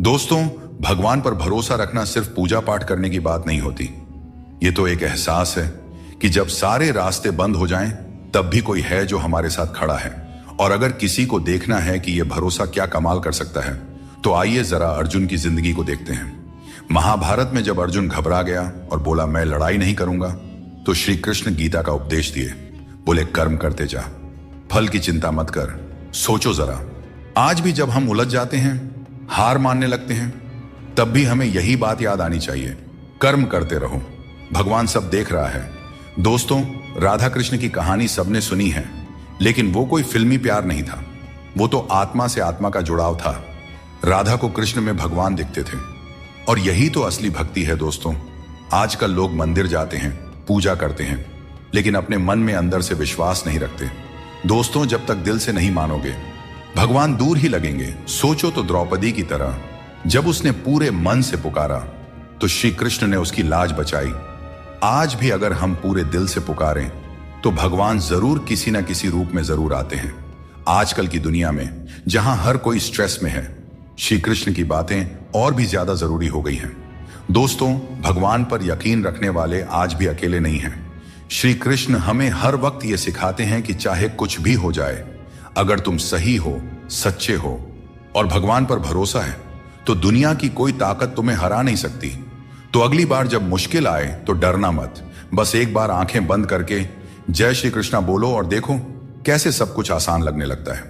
दोस्तों, भगवान पर भरोसा रखना सिर्फ पूजा पाठ करने की बात नहीं होती। ये तो एक एहसास है कि जब सारे रास्ते बंद हो जाएं, तब भी कोई है जो हमारे साथ खड़ा है। और अगर किसी को देखना है कि यह भरोसा क्या कमाल कर सकता है, तो आइए जरा अर्जुन की जिंदगी को देखते हैं। महाभारत में जब अर्जुन घबरा गया और बोला मैं लड़ाई नहीं करूंगा, तो श्री कृष्ण गीता का उपदेश दिए। बोले कर्म करते जा, फल की चिंता मत कर। सोचो जरा, आज भी जब हम उलझ जाते हैं, हार मानने लगते हैं, तब भी हमें यही बात याद आनी चाहिए, कर्म करते रहो, भगवान सब देख रहा है। दोस्तों, राधा कृष्ण की कहानी सबने सुनी है, लेकिन वो कोई फिल्मी प्यार नहीं था। वो तो आत्मा से आत्मा का जुड़ाव था। राधा को कृष्ण में भगवान दिखते थे, और यही तो असली भक्ति है। दोस्तों, आजकल लोग मंदिर जाते हैं, पूजा करते हैं, लेकिन अपने मन में अंदर से विश्वास नहीं रखते। दोस्तों, जब तक दिल से नहीं मानोगे, भगवान दूर ही लगेंगे। सोचो तो, द्रौपदी की तरह जब उसने पूरे मन से पुकारा, तो श्री कृष्ण ने उसकी लाज बचाई। आज भी अगर हम पूरे दिल से पुकारें, तो भगवान जरूर किसी न किसी रूप में जरूर आते हैं। आजकल की दुनिया में जहां हर कोई स्ट्रेस में है, श्री कृष्ण की बातें और भी ज्यादा जरूरी हो गई हैं। दोस्तों, भगवान पर यकीन रखने वाले आज भी अकेले नहीं हैं। श्री कृष्ण हमें हर वक्त ये सिखाते हैं कि चाहे कुछ भी हो जाए, अगर तुम सही हो, सच्चे हो और भगवान पर भरोसा है, तो दुनिया की कोई ताकत तुम्हें हरा नहीं सकती। तो अगली बार जब मुश्किल आए, तो डरना मत। बस एक बार आंखें बंद करके जय श्री कृष्णा बोलो और देखो कैसे सब कुछ आसान लगने लगता है।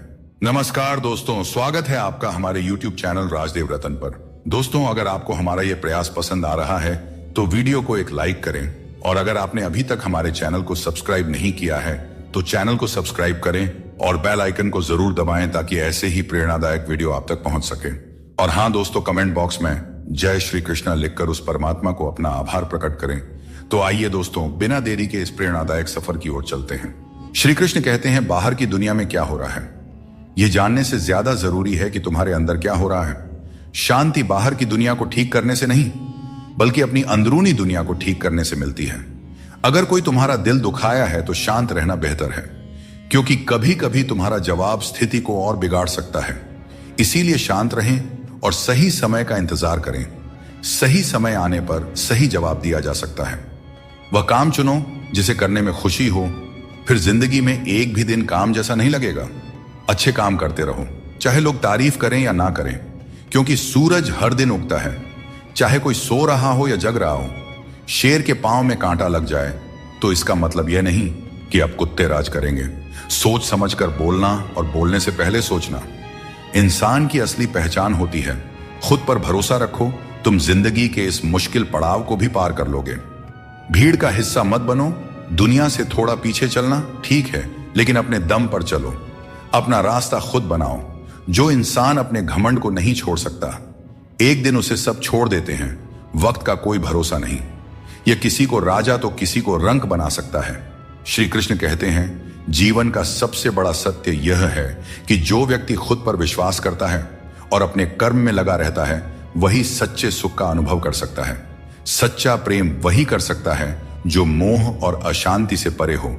नमस्कार दोस्तों, स्वागत है आपका हमारे YouTube चैनल राजदेव रतन पर। दोस्तों, अगर आपको हमारा ये प्रयास पसंद आ रहा है, तो वीडियो को एक लाइक करें, और अगर आपने अभी तक हमारे चैनल को सब्सक्राइब नहीं किया है, तो चैनल को सब्सक्राइब करें और बेल आइकन को जरूर दबाएं, ताकि ऐसे ही प्रेरणादायक वीडियो आप तक पहुंच सके। और हाँ दोस्तों, कमेंट बॉक्स में जय श्री कृष्णा लिखकर उस परमात्मा को अपना आभार प्रकट करें। तो आइए दोस्तों, बिना देरी के इस प्रेरणादायक सफर की ओर चलते हैं। श्री कृष्ण कहते हैं, बाहर की दुनिया में क्या हो रहा है, यह जानने से ज्यादा जरूरी है कि तुम्हारे अंदर क्या हो रहा है। शांति बाहर की दुनिया को ठीक करने से नहीं, बल्कि अपनी अंदरूनी दुनिया को ठीक करने से मिलती है। अगर कोई तुम्हारा दिल दुखाया है, तो शांत रहना बेहतर है, क्योंकि कभी कभी तुम्हारा जवाब स्थिति को और बिगाड़ सकता है। इसीलिए शांत रहें और सही समय का इंतजार करें। सही समय आने पर सही जवाब दिया जा सकता है। वह काम चुनो जिसे करने में खुशी हो। फिर जिंदगी में एक भी दिन काम जैसा नहीं लगेगा। अच्छे काम करते रहो, चाहे लोग तारीफ करें या ना करें, क्योंकि सूरज हर दिन उगता है, चाहे कोई सो रहा हो या जग रहा हो। शेर के पांव में कांटा लग जाए, तो इसका मतलब यह नहीं कि अब कुत्ते राज करेंगे। सोच समझकर बोलना और बोलने से पहले सोचना इंसान की असली पहचान होती है। खुद पर भरोसा रखो, तुम जिंदगी के इस मुश्किल पड़ाव को भी पार कर लोगे। भीड़ का हिस्सा मत बनो। दुनिया से थोड़ा पीछे चलना ठीक है, लेकिन अपने दम पर चलो। अपना रास्ता खुद बनाओ। जो इंसान अपने घमंड को नहीं छोड़ सकता, एक दिन उसे सब छोड़ देते हैं। वक्त का कोई भरोसा नहीं। यह किसी को राजा तो किसी को रंक बना सकता है। श्री कृष्ण कहते हैं, जीवन का सबसे बड़ा सत्य यह है कि जो व्यक्ति खुद पर विश्वास करता है और अपने कर्म में लगा रहता है, वही सच्चे सुख का अनुभव कर सकता है। सच्चा प्रेम वही कर सकता है जो मोह और अशांति से परे हो,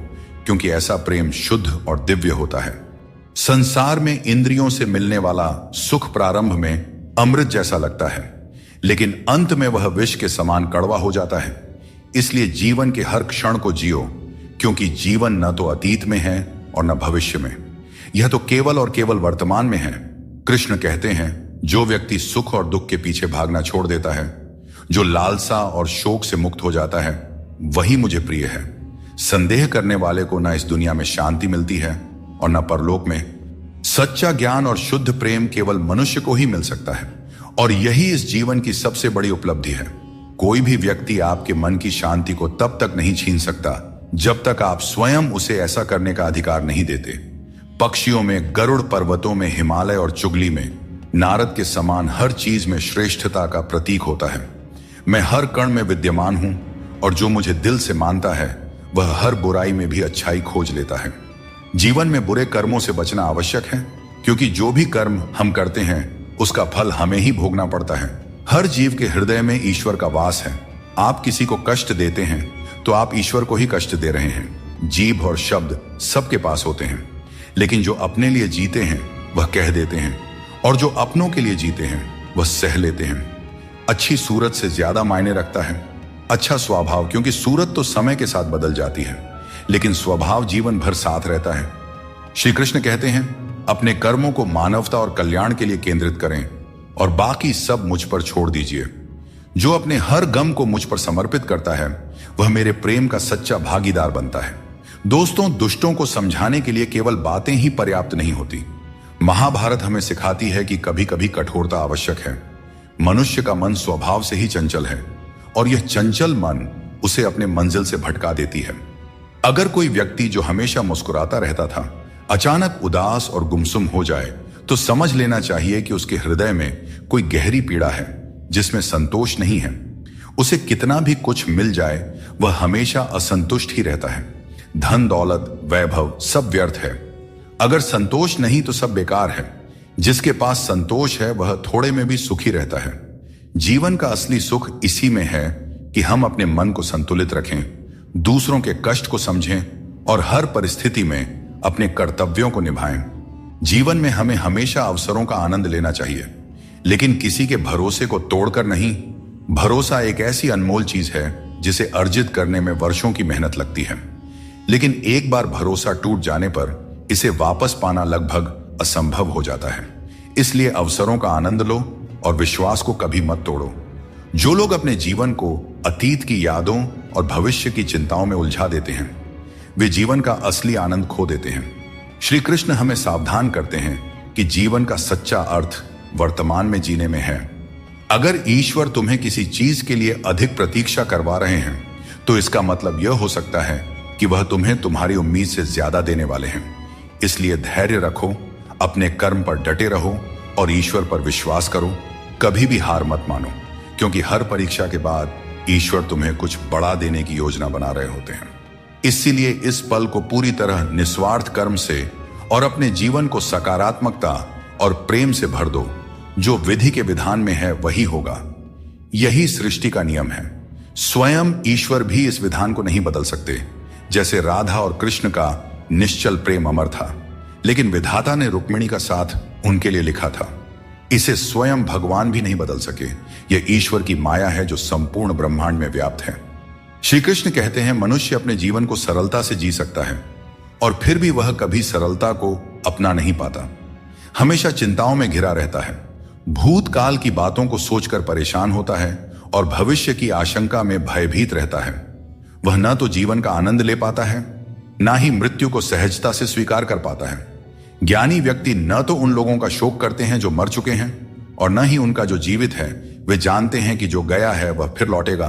क्योंकि ऐसा प्रेम शुद्ध और दिव्य होता है। संसार में इंद्रियों से मिलने वाला सुख प्रारंभ में अमृत जैसा लगता है, लेकिन अंत में वह विष के समान कड़वा हो जाता है। इसलिए जीवन के हर क्षण को जियो, क्योंकि जीवन न तो अतीत में है और न भविष्य में, यह तो केवल और केवल वर्तमान में है। कृष्ण कहते हैं, जो व्यक्ति सुख और दुख के पीछे भागना छोड़ देता है, जो लालसा और शोक से मुक्त हो जाता है, वही मुझे प्रिय है। संदेह करने वाले को न इस दुनिया में शांति मिलती है और न परलोक में। सच्चा ज्ञान और शुद्ध प्रेम केवल मनुष्य को ही मिल सकता है, और यही इस जीवन की सबसे बड़ी उपलब्धि है। कोई भी व्यक्ति आपके मन की शांति को तब तक नहीं छीन सकता जब तक आप स्वयं उसे ऐसा करने का अधिकार नहीं देते। पक्षियों में गरुड़, पर्वतों में हिमालय और चुगली में नारद के समान हर चीज में श्रेष्ठता का प्रतीक होता है। मैं हर कण में विद्यमान हूं, और जो मुझे दिल से मानता है, वह हर बुराई में भी अच्छाई खोज लेता है। जीवन में बुरे कर्मों से बचना आवश्यक है, क्योंकि जो भी कर्म हम करते हैं, उसका फल हमें ही भोगना पड़ता है। हर जीव के हृदय में ईश्वर का वास है। आप किसी को कष्ट देते हैं, तो आप ईश्वर को ही कष्ट दे रहे हैं। जीभ और शब्द सबके पास होते हैं, लेकिन जो अपने लिए जीते हैं, वह कह देते हैं, और जो अपनों के लिए जीते हैं, वह सह लेते हैं। अच्छी सूरत से ज्यादा मायने रखता है अच्छा स्वभाव, क्योंकि सूरत तो समय के साथ बदल जाती है, लेकिन स्वभाव जीवन भर साथ रहता है। श्री कृष्ण कहते हैं, अपने कर्मों को मानवता और कल्याण के लिए केंद्रित करें और बाकी सब मुझ पर छोड़ दीजिए। जो अपने हर गम को मुझ पर समर्पित करता है वह मेरे प्रेम का सच्चा भागीदार बनता है। दोस्तों, दुष्टों को समझाने के लिए केवल बातें ही पर्याप्त नहीं होती। महाभारत हमें सिखाती है कि कभी कभी कठोरता आवश्यक है। मनुष्य का मन स्वभाव से ही चंचल है और यह चंचल मन उसे अपने मंजिल से भटका देती है। अगर कोई व्यक्ति जो हमेशा मुस्कुराता रहता था अचानक उदास और गुमसुम हो जाए तो समझ लेना चाहिए कि उसके हृदय में कोई गहरी पीड़ा है जिसमें संतोष नहीं है। उसे कितना भी कुछ मिल जाए वह हमेशा असंतुष्ट ही रहता है। धन दौलत वैभव सब व्यर्थ है। अगर संतोष नहीं तो सब बेकार है। जिसके पास संतोष है वह थोड़े में भी सुखी रहता है। जीवन का असली सुख इसी में है कि हम अपने मन को संतुलित रखें, दूसरों के कष्ट को समझें और हर परिस्थिति में अपने कर्तव्यों को निभाएं। जीवन में हमें हमेशा अवसरों का आनंद लेना चाहिए, लेकिन किसी के भरोसे को तोड़कर नहीं। भरोसा एक ऐसी अनमोल चीज है जिसे अर्जित करने में वर्षों की मेहनत लगती है, लेकिन एक बार भरोसा टूट जाने पर इसे वापस पाना लगभग असंभव हो जाता है। इसलिए अवसरों का आनंद लो और विश्वास को कभी मत तोड़ो। जो लोग अपने जीवन को अतीत की यादों और भविष्य की चिंताओं में उलझा देते हैं वे जीवन का असली आनंद खो देते हैं। श्री कृष्ण हमें सावधान करते हैं कि जीवन का सच्चा अर्थ वर्तमान में जीने में है। अगर ईश्वर तुम्हें किसी चीज के लिए अधिक प्रतीक्षा करवा रहे हैं तो इसका मतलब यह हो सकता है कि वह तुम्हें तुम्हारी उम्मीद से ज्यादा देने वाले हैं। इसलिए धैर्य रखो, अपने कर्म पर डटे रहो और ईश्वर पर विश्वास करो। कभी भी हार मत मानो, क्योंकि हर परीक्षा के बाद ईश्वर तुम्हें कुछ बड़ा देने की योजना बना रहे होते हैं। इसीलिए इस पल को पूरी तरह निस्वार्थ कर्म से और अपने जीवन को सकारात्मकता और प्रेम से भर दो। जो विधि के विधान में है वही होगा। यही सृष्टि का नियम है। स्वयं ईश्वर भी इस विधान को नहीं बदल सकते। जैसे राधा और कृष्ण का निश्चल प्रेम अमर था, लेकिन विधाता ने रुक्मिणी का साथ उनके लिए लिखा था। इसे स्वयं भगवान भी नहीं बदल सके। यह ईश्वर की माया है जो संपूर्ण ब्रह्मांड में व्याप्त है। श्री कृष्ण कहते हैं, मनुष्य अपने जीवन को सरलता से जी सकता है और फिर भी वह कभी सरलता को अपना नहीं पाता। हमेशा चिंताओं में घिरा रहता है, भूतकाल की बातों को सोचकर परेशान होता है और भविष्य की आशंका में भयभीत रहता है। वह न तो जीवन का आनंद ले पाता है, ना ही मृत्यु को सहजता से स्वीकार कर पाता है। ज्ञानी व्यक्ति न तो उन लोगों का शोक करते हैं जो मर चुके हैं और न ही उनका जो जीवित है। वे जानते हैं कि जो गया है वह फिर लौटेगा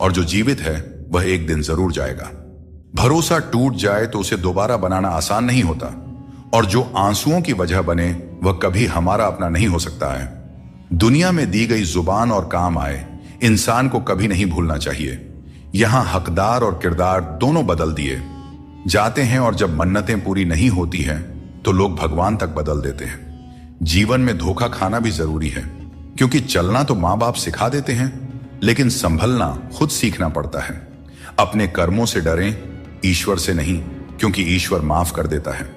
और जो जीवित है वह एक दिन जरूर जाएगा। भरोसा टूट जाए तो उसे दोबारा बनाना आसान नहीं होता और जो आंसुओं की वजह बने वह कभी हमारा अपना नहीं हो सकता है। दुनिया में दी गई जुबान और काम आए इंसान को कभी नहीं भूलना चाहिए। यहां हकदार और किरदार दोनों बदल दिए जाते हैं और जब मन्नतें पूरी नहीं होती हैं तो लोग भगवान तक बदल देते हैं। जीवन में धोखा खाना भी जरूरी है, क्योंकि चलना तो मां बाप सिखा देते हैं, लेकिन संभलना खुद सीखना पड़ता है। अपने कर्मों से डरें, ईश्वर से नहीं, क्योंकि ईश्वर माफ कर देता है,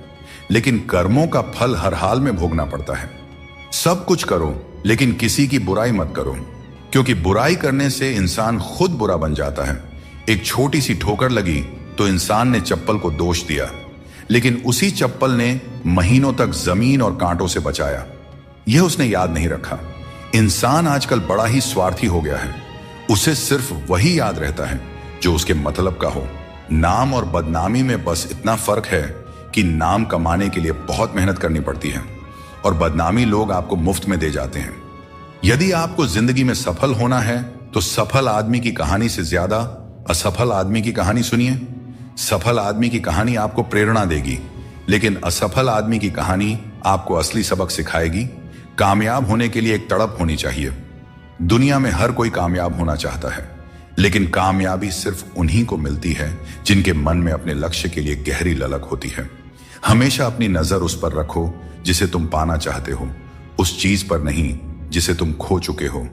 लेकिन कर्मों का फल हर हाल में भोगना पड़ता है। सब कुछ करो लेकिन किसी की बुराई मत करो, क्योंकि बुराई करने से इंसान खुद बुरा बन जाता है। एक छोटी सी ठोकर लगी तो इंसान ने चप्पल को दोष दिया, लेकिन उसी चप्पल ने महीनों तक जमीन और कांटों से बचाया। यह उसने याद नहीं रखा। इंसान आजकल बड़ा ही स्वार्थी हो गया है। उसे सिर्फ वही याद रहता है जो उसके मतलब का हो। नाम और बदनामी में बस इतना फर्क है कि नाम कमाने के लिए बहुत मेहनत करनी पड़ती है और बदनामी लोग आपको मुफ्त में दे जाते हैं। यदि आपको जिंदगी में सफल होना है तो सफल आदमी की कहानी से ज्यादा असफल आदमी की कहानी सुनिए। सफल आदमी की कहानी आपको प्रेरणा देगी, लेकिन असफल आदमी की कहानी आपको असली सबक सिखाएगी। कामयाब होने के लिए एक तड़प होनी चाहिए। दुनिया में हर कोई कामयाब होना चाहता है, लेकिन कामयाबी सिर्फ उन्हीं को मिलती है जिनके मन में अपने लक्ष्य के लिए गहरी ललक होती है। हमेशा अपनी नजर उस पर रखो जिसे तुम पाना चाहते हो, उस चीज पर नहीं जिसे तुम खो चुके हो।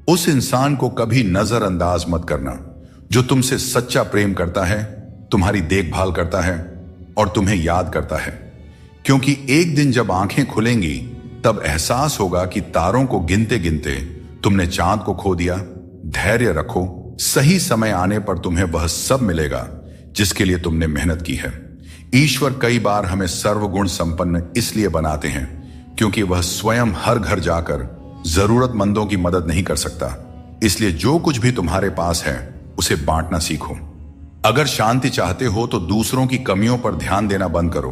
उस इंसान को कभी नजरअंदाज मत करना जो तुमसे सच्चा प्रेम करता है, तुम्हारी देखभाल करता है और तुम्हें याद करता है, क्योंकि एक दिन जब आंखें खुलेंगी तब एहसास होगा कि तारों को गिनते गिनते तुमने चांद को खो दिया। धैर्य रखो, सही समय आने पर तुम्हें वह सब मिलेगा जिसके लिए तुमने मेहनत की है। ईश्वर कई बार हमें सर्वगुण संपन्न इसलिए बनाते हैं क्योंकि वह स्वयं हर घर जाकर जरूरतमंदों की मदद नहीं कर सकता। इसलिए जो कुछ भी तुम्हारे पास है उसे बांटना सीखो। अगर शांति चाहते हो तो दूसरों की कमियों पर ध्यान देना बंद करो।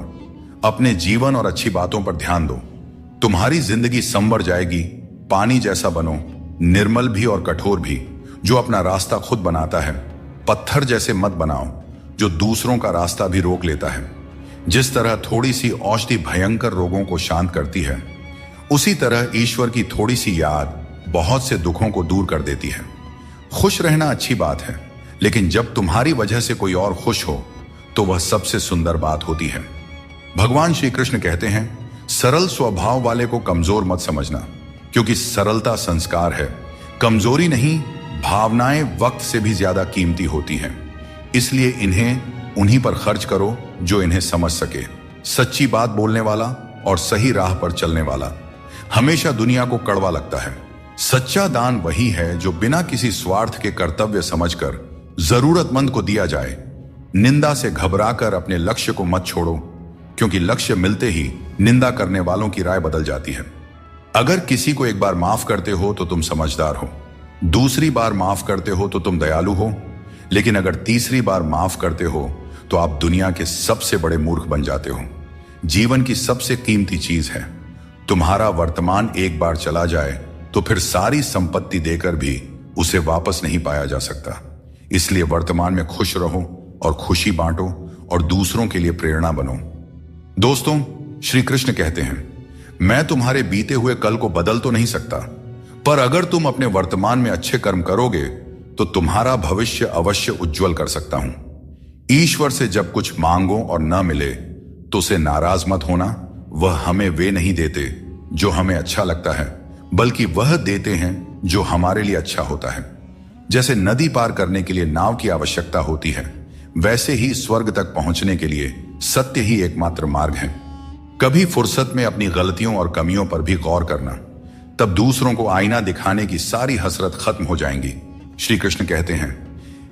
अपने जीवन और अच्छी बातों पर ध्यान दो। तुम्हारी जिंदगी संवर जाएगी। पानी जैसा बनो, निर्मल भी और कठोर भी, जो अपना रास्ता खुद बनाता है। पत्थर जैसे मत बनाओ जो दूसरों का रास्ता भी रोक लेता है। जिस तरह थोड़ी सी औषधि भयंकर रोगों को शांत करती है, उसी तरह ईश्वर की थोड़ी सी याद बहुत से दुखों को दूर कर देती है। खुश रहना अच्छी बात है, लेकिन जब तुम्हारी वजह से कोई और खुश हो तो वह सबसे सुंदर बात होती है। भगवान श्री कृष्ण कहते हैं, सरल स्वभाव वाले को कमजोर मत समझना, क्योंकि सरलता संस्कार है। कमजोरी नहीं, भावनाएं वक्त से भी ज्यादा कीमती होती हैं। इसलिए इन्हें उन्हीं पर खर्च करो जो इन्हें समझ सके। सच्ची बात बोलने वाला और सही राह पर चलने वाला हमेशा दुनिया को कड़वा लगता है। सच्चा दान वही है जो बिना किसी स्वार्थ के कर्तव्य समझकर जरूरतमंद को दिया जाए। निंदा से घबराकर अपने लक्ष्य को मत छोड़ो, क्योंकि लक्ष्य मिलते ही निंदा करने वालों की राय बदल जाती है। अगर किसी को एक बार माफ करते हो तो तुम समझदार हो, दूसरी बार माफ करते हो तो तुम दयालु हो, लेकिन अगर तीसरी बार माफ करते हो तो आप दुनिया के सबसे बड़े मूर्ख बन जाते हो। जीवन की सबसे कीमती चीज है। तुम्हारा वर्तमान एक बार चला जाए तो फिर सारी संपत्ति देकर भी उसे वापस नहीं पाया जा सकता। इसलिए वर्तमान में खुश रहो और खुशी बांटो और दूसरों के लिए प्रेरणा बनो। दोस्तों, श्री कृष्ण कहते हैं, मैं तुम्हारे बीते हुए कल को बदल तो नहीं सकता, पर अगर तुम अपने वर्तमान में अच्छे कर्म करोगे तो तुम्हारा भविष्य अवश्य उज्जवल कर सकता हूं। ईश्वर से जब कुछ मांगो और न मिले तो उसे नाराज मत होना। वह हमें वे नहीं देते जो हमें अच्छा लगता है, बल्कि वह देते हैं जो हमारे लिए अच्छा होता है। जैसे नदी पार करने के लिए नाव की आवश्यकता होती है, वैसे ही स्वर्ग तक पहुंचने के लिए सत्य ही एकमात्र मार्ग है। कभी फुर्सत में अपनी गलतियों और कमियों पर भी गौर करना, तब दूसरों को आईना दिखाने की सारी हसरत खत्म हो जाएंगी। श्री कृष्ण कहते हैं,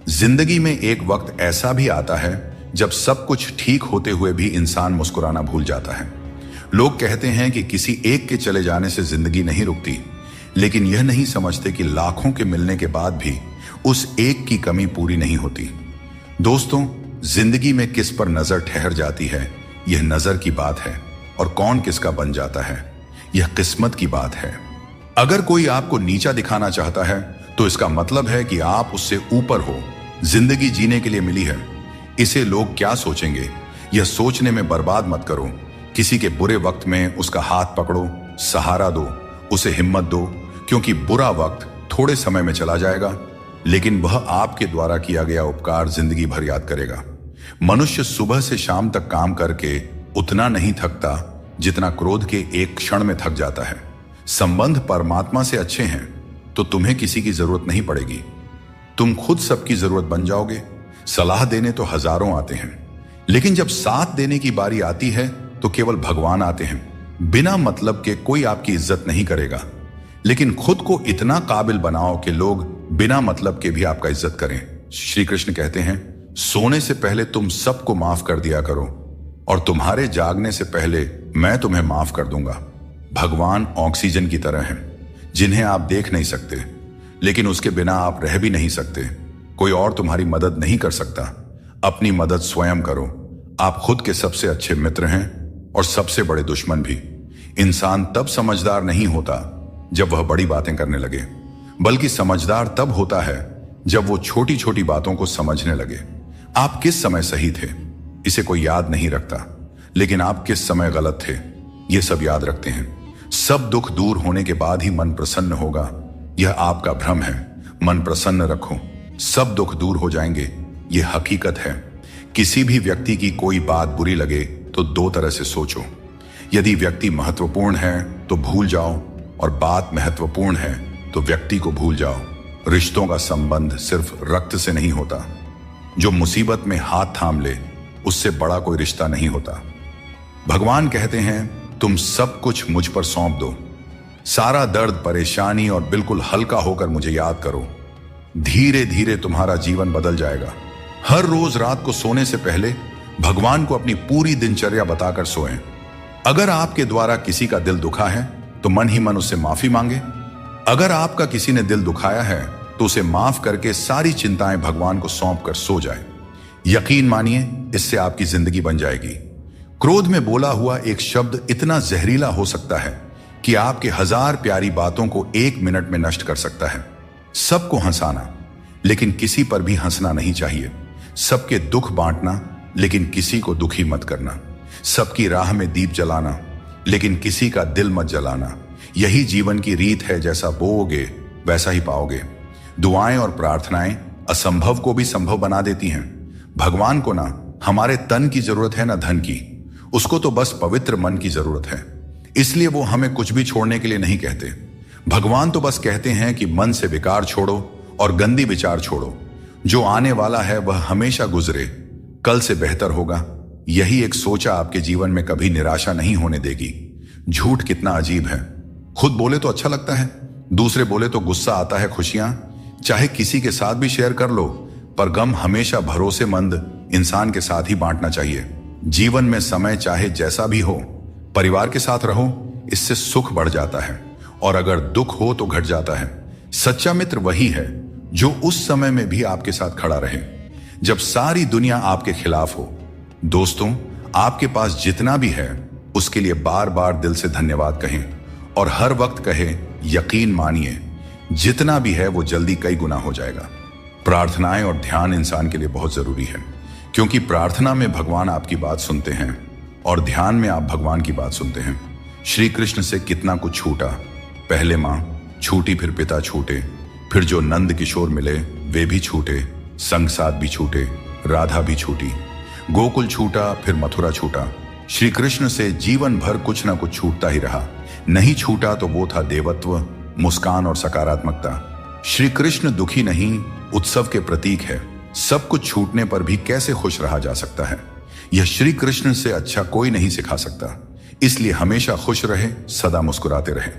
जिंदगी में एक वक्त ऐसा भी आता है जब सब कुछ ठीक होते हुए भी इंसान मुस्कुराना भूल जाता है। लोग कहते हैं कि किसी एक के चले जाने से जिंदगी नहीं रुकती, लेकिन यह नहीं समझते कि लाखों के मिलने के बाद भी उस एक की कमी पूरी नहीं होती। दोस्तों, जिंदगी में किस पर नजर ठहर जाती है, यह नजर की बात है, और कौन किसका बन जाता है, यह किस्मत की बात है। अगर कोई आपको नीचा दिखाना चाहता है तो इसका मतलब है कि आप उससे ऊपर हो। जिंदगी जीने के लिए मिली है, इसे लोग क्या सोचेंगे, यह सोचने में बर्बाद मत करो। किसी के बुरे वक्त में उसका हाथ पकड़ो, सहारा दो, उसे हिम्मत दो, क्योंकि बुरा वक्त थोड़े समय में चला जाएगा, लेकिन वह आपके द्वारा किया गया उपकार जिंदगी भर याद करेगा। मनुष्य सुबह से शाम तक काम करके उतना नहीं थकता जितना क्रोध के एक क्षण में थक जाता है। संबंध परमात्मा से अच्छे हैं तो तुम्हें किसी की जरूरत नहीं पड़ेगी। तुम खुद सबकी जरूरत बन जाओगे। सलाह देने तो हजारों आते हैं, लेकिन जब साथ देने की बारी आती है तो केवल भगवान आते हैं। बिना मतलब के कोई आपकी इज्जत नहीं करेगा, लेकिन खुद को इतना काबिल बनाओ कि लोग बिना मतलब के भी आपका इज्जत करें। श्री कृष्ण कहते हैं, सोने से पहले तुम सबको माफ कर दिया करो और तुम्हारे जागने से पहले मैं तुम्हें माफ कर दूंगा। भगवान ऑक्सीजन की तरह हैं, जिन्हें आप देख नहीं सकते, लेकिन उसके बिना आप रह भी नहीं सकते। कोई और तुम्हारी मदद नहीं कर सकता। अपनी मदद स्वयं करो। आप खुद के सबसे अच्छे मित्र हैं और सबसे बड़े दुश्मन भी। इंसान तब समझदार नहीं होता जब वह बड़ी बातें करने लगे, बल्कि समझदार तब होता है जब वो छोटी छोटी बातों को समझने लगे। आप किस समय सही थे इसे कोई याद नहीं रखता, लेकिन आप किस समय गलत थे ये सब याद रखते हैं। सब दुख दूर होने के बाद ही मन प्रसन्न होगा, यह आपका भ्रम है। मन प्रसन्न रखो, सब दुख दूर हो जाएंगे, यह हकीकत है। किसी भी व्यक्ति की कोई बात बुरी लगे तो दो तरह से सोचो। यदि व्यक्ति महत्वपूर्ण है तो भूल जाओ, और बात महत्वपूर्ण है तो व्यक्ति को भूल जाओ। रिश्तों का संबंध सिर्फ रक्त से नहीं होता। जो मुसीबत में हाथ थाम ले उससे बड़ा कोई रिश्ता नहीं होता। भगवान कहते हैं, तुम सब कुछ मुझ पर सौंप दो। सारा दर्द, परेशानी और बिल्कुल हल्का होकर मुझे याद करो। धीरे धीरे तुम्हारा जीवन बदल जाएगा। हर रोज रात को सोने से पहले भगवान को अपनी पूरी दिनचर्या बताकर सोएं। अगर आपके द्वारा किसी का दिल दुखा है तो मन ही मन उससे माफी मांगे। अगर आपका किसी ने दिल दुखाया है तो उसे माफ करके सारी चिंताएं भगवान को सौंप कर सो जाए। यकीन मानिए, इससे आपकी जिंदगी बन जाएगी। क्रोध में बोला हुआ एक शब्द इतना जहरीला हो सकता है कि आपके 1000 प्यारी बातों को 1 मिनट में नष्ट कर सकता है। सबको हंसाना, लेकिन किसी पर भी हंसना नहीं चाहिए। सबके दुख बांटना, लेकिन किसी को दुखी मत करना। सबकी राह में दीप जलाना, लेकिन किसी का दिल मत जलाना। यही जीवन की रीत है, जैसा बोओगे वैसा ही पाओगे। दुआएं और प्रार्थनाएं असंभव को भी संभव बना देती हैं। भगवान को ना हमारे तन की जरूरत है, ना धन की। उसको तो बस पवित्र मन की जरूरत है। इसलिए वो हमें कुछ भी छोड़ने के लिए नहीं कहते। भगवान तो बस कहते हैं कि मन से विकार छोड़ो और गंदी विचार छोड़ो। जो आने वाला है वह हमेशा गुजरे, कल से बेहतर होगा। यही एक सोचा आपके जीवन में कभी निराशा नहीं होने देगी। झूठ कितना अजीब है। खुद बोले तो अच्छा लगता है, दूसरे बोले तो गुस्सा आता है। खुशियां चाहे किसी के साथ भी शेयर कर लो, पर गम हमेशा भरोसेमंद इंसान के साथ ही बांटना चाहिए। जीवन में समय चाहे जैसा भी हो, परिवार के साथ रहो, इससे सुख बढ़ जाता है और अगर दुख हो तो घट जाता है। सच्चा मित्र वही है जो उस समय में भी आपके साथ खड़ा रहे जब सारी दुनिया आपके खिलाफ हो। दोस्तों, आपके पास जितना भी है उसके लिए बार बार दिल से धन्यवाद कहें और हर वक्त कहें, यकीन मानिए जितना भी है वो जल्दी कई गुना हो जाएगा। प्रार्थनाएं और ध्यान इंसान के लिए बहुत जरूरी है, क्योंकि प्रार्थना में भगवान आपकी बात सुनते हैं और ध्यान में आप भगवान की बात सुनते हैं। श्री कृष्ण से कितना कुछ छूटा। पहले मां छूटी, फिर पिता छूटे, फिर जो नंद किशोर मिले वे भी छूटे, संग साथ भी छूटे, राधा भी छूटी। गोकुल छूटा, फिर मथुरा छूटा। श्री कृष्ण से जीवन भर कुछ ना कुछ छूटता ही रहा। नहीं छूटा तो वो था देवत्व, मुस्कान और सकारात्मकता। श्री कृष्ण दुखी नहीं, उत्सव के प्रतीक है। सब कुछ छूटने पर भी कैसे खुश रहा जा सकता है, यह श्री कृष्ण से अच्छा कोई नहीं सिखा सकता। इसलिए हमेशा खुश रहे, सदा मुस्कुराते रहे।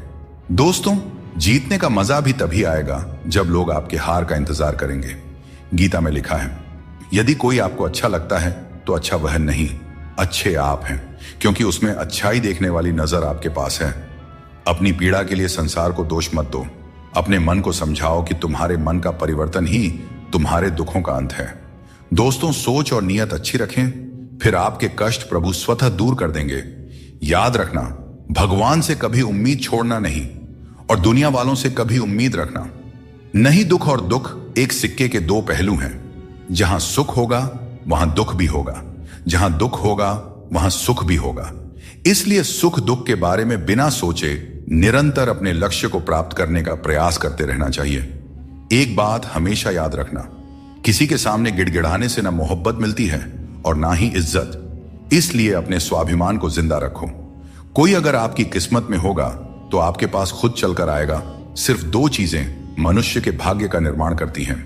दोस्तों, जीतने का मजा भी तभी आएगा जब लोग आपके हार का इंतजार करेंगे। गीता में लिखा है, यदि कोई आपको अच्छा लगता है तो अच्छा वह नहीं, अच्छे आप हैं, क्योंकि उसमें अच्छाई देखने वाली नजर आपके पास है। अपनी पीड़ा के लिए संसार को दोष मत दो। अपने मन को समझाओ कि तुम्हारे मन का परिवर्तन ही तुम्हारे दुखों का अंत है। दोस्तों, सोच और नीयत अच्छी रखें, फिर आपके कष्ट प्रभु स्वतः दूर कर देंगे। याद रखना, भगवान से कभी उम्मीद छोड़ना नहीं और दुनिया वालों से कभी उम्मीद रखना नहीं। दुख और दुख एक सिक्के के 2 पहलू हैं। जहां सुख होगा वहां दुख भी होगा, जहां दुख होगा वहां सुख भी होगा। इसलिए सुख दुख के बारे में बिना सोचे निरंतर अपने लक्ष्य को प्राप्त करने का प्रयास करते रहना चाहिए। एक बात हमेशा याद रखना, किसी के सामने गिड़गिड़ाने से ना मोहब्बत मिलती है और ना ही इज्जत। इसलिए अपने स्वाभिमान को जिंदा रखो। कोई अगर आपकी किस्मत में होगा तो आपके पास खुद चलकर आएगा। सिर्फ 2 चीजें मनुष्य के भाग्य का निर्माण करती हैं।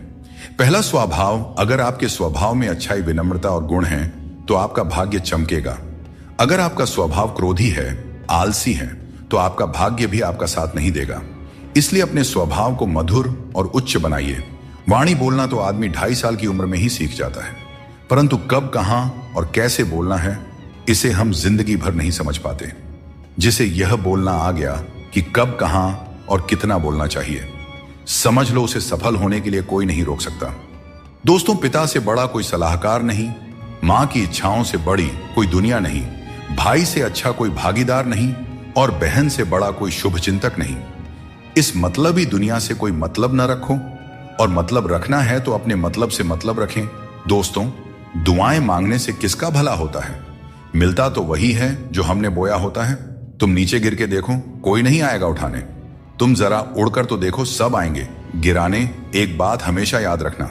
पहला, स्वभाव। अगर आपके स्वभाव में अच्छाई, विनम्रता और गुण हैं तो आपका भाग्य चमकेगा। अगर आपका स्वभाव क्रोधी है, आलसी है, तो आपका भाग्य भी आपका साथ नहीं देगा। इसलिए अपने स्वभाव को मधुर और उच्च बनाइए। वाणी बोलना तो आदमी 2.5 साल की उम्र में ही सीख जाता है, परंतु कब, कहां और कैसे बोलना है, इसे हम जिंदगी भर नहीं समझ पाते। जिसे यह बोलना आ गया कि कब, कहां और कितना बोलना चाहिए, समझ लो उसे सफल होने के लिए कोई नहीं रोक सकता। दोस्तों, पिता से बड़ा कोई सलाहकार नहीं, मां की इच्छाओं से बड़ी कोई दुनिया नहीं, भाई से अच्छा कोई भागीदार नहीं और बहन से बड़ा कोई शुभ चिंतक नहीं। इस मतलबी दुनिया से कोई मतलब न रखो, और मतलब रखना है तो अपने मतलब से मतलब रखें। दोस्तों, दुआएं मांगने से किसका भला होता है? मिलता तो वही है जो हमने बोया होता है। तुम नीचे गिर के देखो, कोई नहीं आएगा उठाने। तुम जरा उड़कर तो देखो, सब आएंगे गिराने। एक बात हमेशा याद रखना,